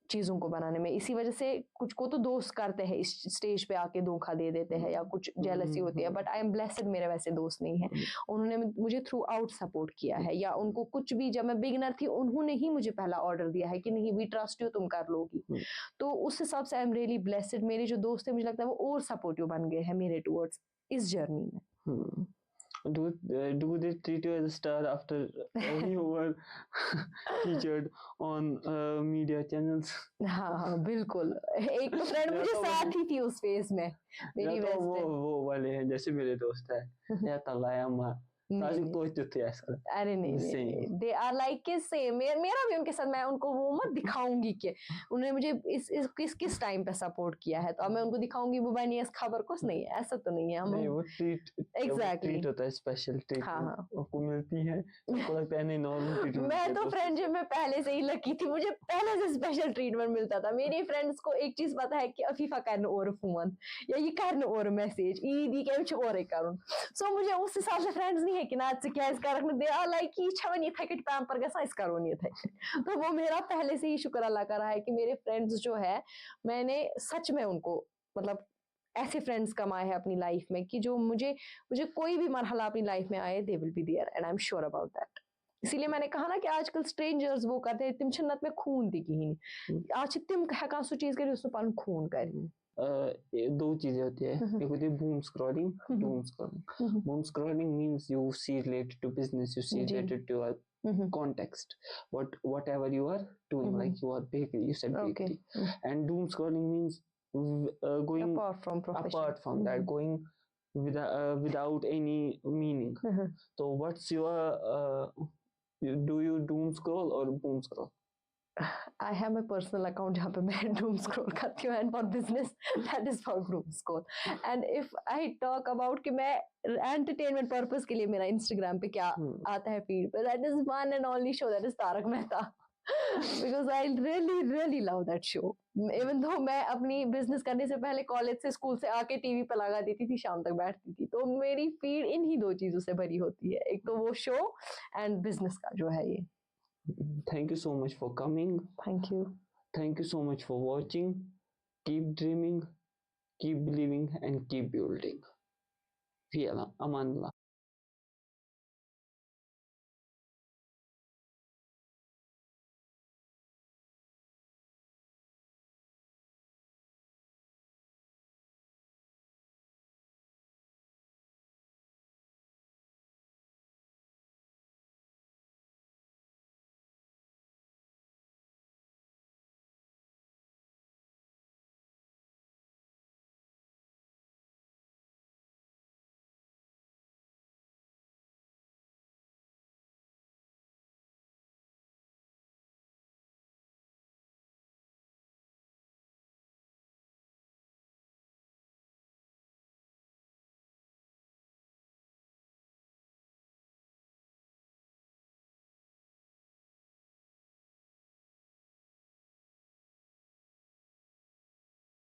चीज़ों को बनाने में. इसी वजह से कुछ को तो दोस्त करते हैं, इस स्टेज पे आके धोखा दे देते हैं या कुछ जेलसी होती है, बट आई एम ब्लेस्ड, मेरे वैसे दोस्त नहीं है. उन्होंने मुझे थ्रू आउट सपोर्ट किया है, या उनको कुछ भी, जब मैं बिगिनर थी उन्होंने ही मुझे पहला ऑर्डर दिया है कि नहीं वी ट्रस्ट यू, तुम कर लोगी. तो उस हिसाब से आई एम रियली ब्लेस्ड. मेरे जो दोस्त है, मुझे लगता है वो और सपोर्टिव बन गए हैं मेरे टूवर्ड्स इस जर्नी में. Do they treat you as a star after you were featured on media channels? हाँ बिल्कुल. एक तो फ्रेंड मुझे साथ ही थी उस फेज में मेरी या तो वजह वो वाले हैं जैसे मेरे दोस्त है, या तलाया माँ साजिक तो थे ऐसा. अरे नहीं, दे आर लाइक के सेम. मेरा भी उनके साथ, मैं उनको वो मत दिखाऊंगी कि उन्होंने मुझे इस किस टाइम पे सपोर्ट किया है, तो अब मैं उनको दिखाऊंगी बुबा नहीं खबर कुछ नहीं है, ऐसा तो नहीं है. हम नहीं, वो ट्रीट एग्जैक्टली होता है, स्पेशल ट्रीट आपको मिलती है, आपको लगता है नहीं नॉर्मल ट्रीटमेंट. मैं तो फ्रेंडशिप में पहले से ही लकी थी, मुझे पहले से स्पेशल ट्रीटमेंट मिलता था. मेरी फ्रेंड्स को एक चीज पता है कि अफीफा करने और फोन या ये करने और मैसेज ईदी के और करूँ. सो मुझे उस हिसाब से फ्रेंड्स नहीं है कि ना क्या इसका रखने दे लाइक कि छवन ये था कि पैम पर गसा इसका रोन ये था. तो वो मेरा पहले से ही शुक्र अल्लाह का रहा है कि मेरे फ्रेंड्स जो है, मैंने सच में उनको मतलब ऐसे फ्रेंड्स कमाए हैं अपनी लाइफ में कि जो मुझे कोई भी मरहला अपनी लाइफ में आए, they will be there and I am sure about that. इसीलिए मैंने कहा ना कि आजकल स्ट्रेंजर्स वो करते हैं, तिम छन्नत में खून दी कहीं आज तिम हका सो चीज करी उसमें पान खून कर. दो चीजें होती है, एक होती है boom scrolling, doom scrolling. Boom scrolling means you see related to business, you see related to context, whatever you are doing, like you are bakery, you said bakery. And doom scrolling means going apart from that, going without any meaning. So what's your do you doom scroll or boom scroll? I have my personal account जहाँ पे मैं doom scroll करती हूँ, and for business that is for doom scroll. And if I talk about कि मैं entertainment purpose के लिए मेरा Instagram पे क्या आता है feed पे, that is one and only show, that is Tarak Mehta. Because I really love that show. Even though मैं अपनी business करने से पहले कॉलेज से स्कूल से आके टीवी पे लगा देती थी, शाम तक बैठती थी, तो मेरी फीड इन ही दो चीजों से भरी होती है, एक तो वो शो एंड बिजनेस का जो है ये. Thank you so much for coming. Thank you. Thank you so much for watching. Keep dreaming, keep believing, and keep building. Fi Amanullah.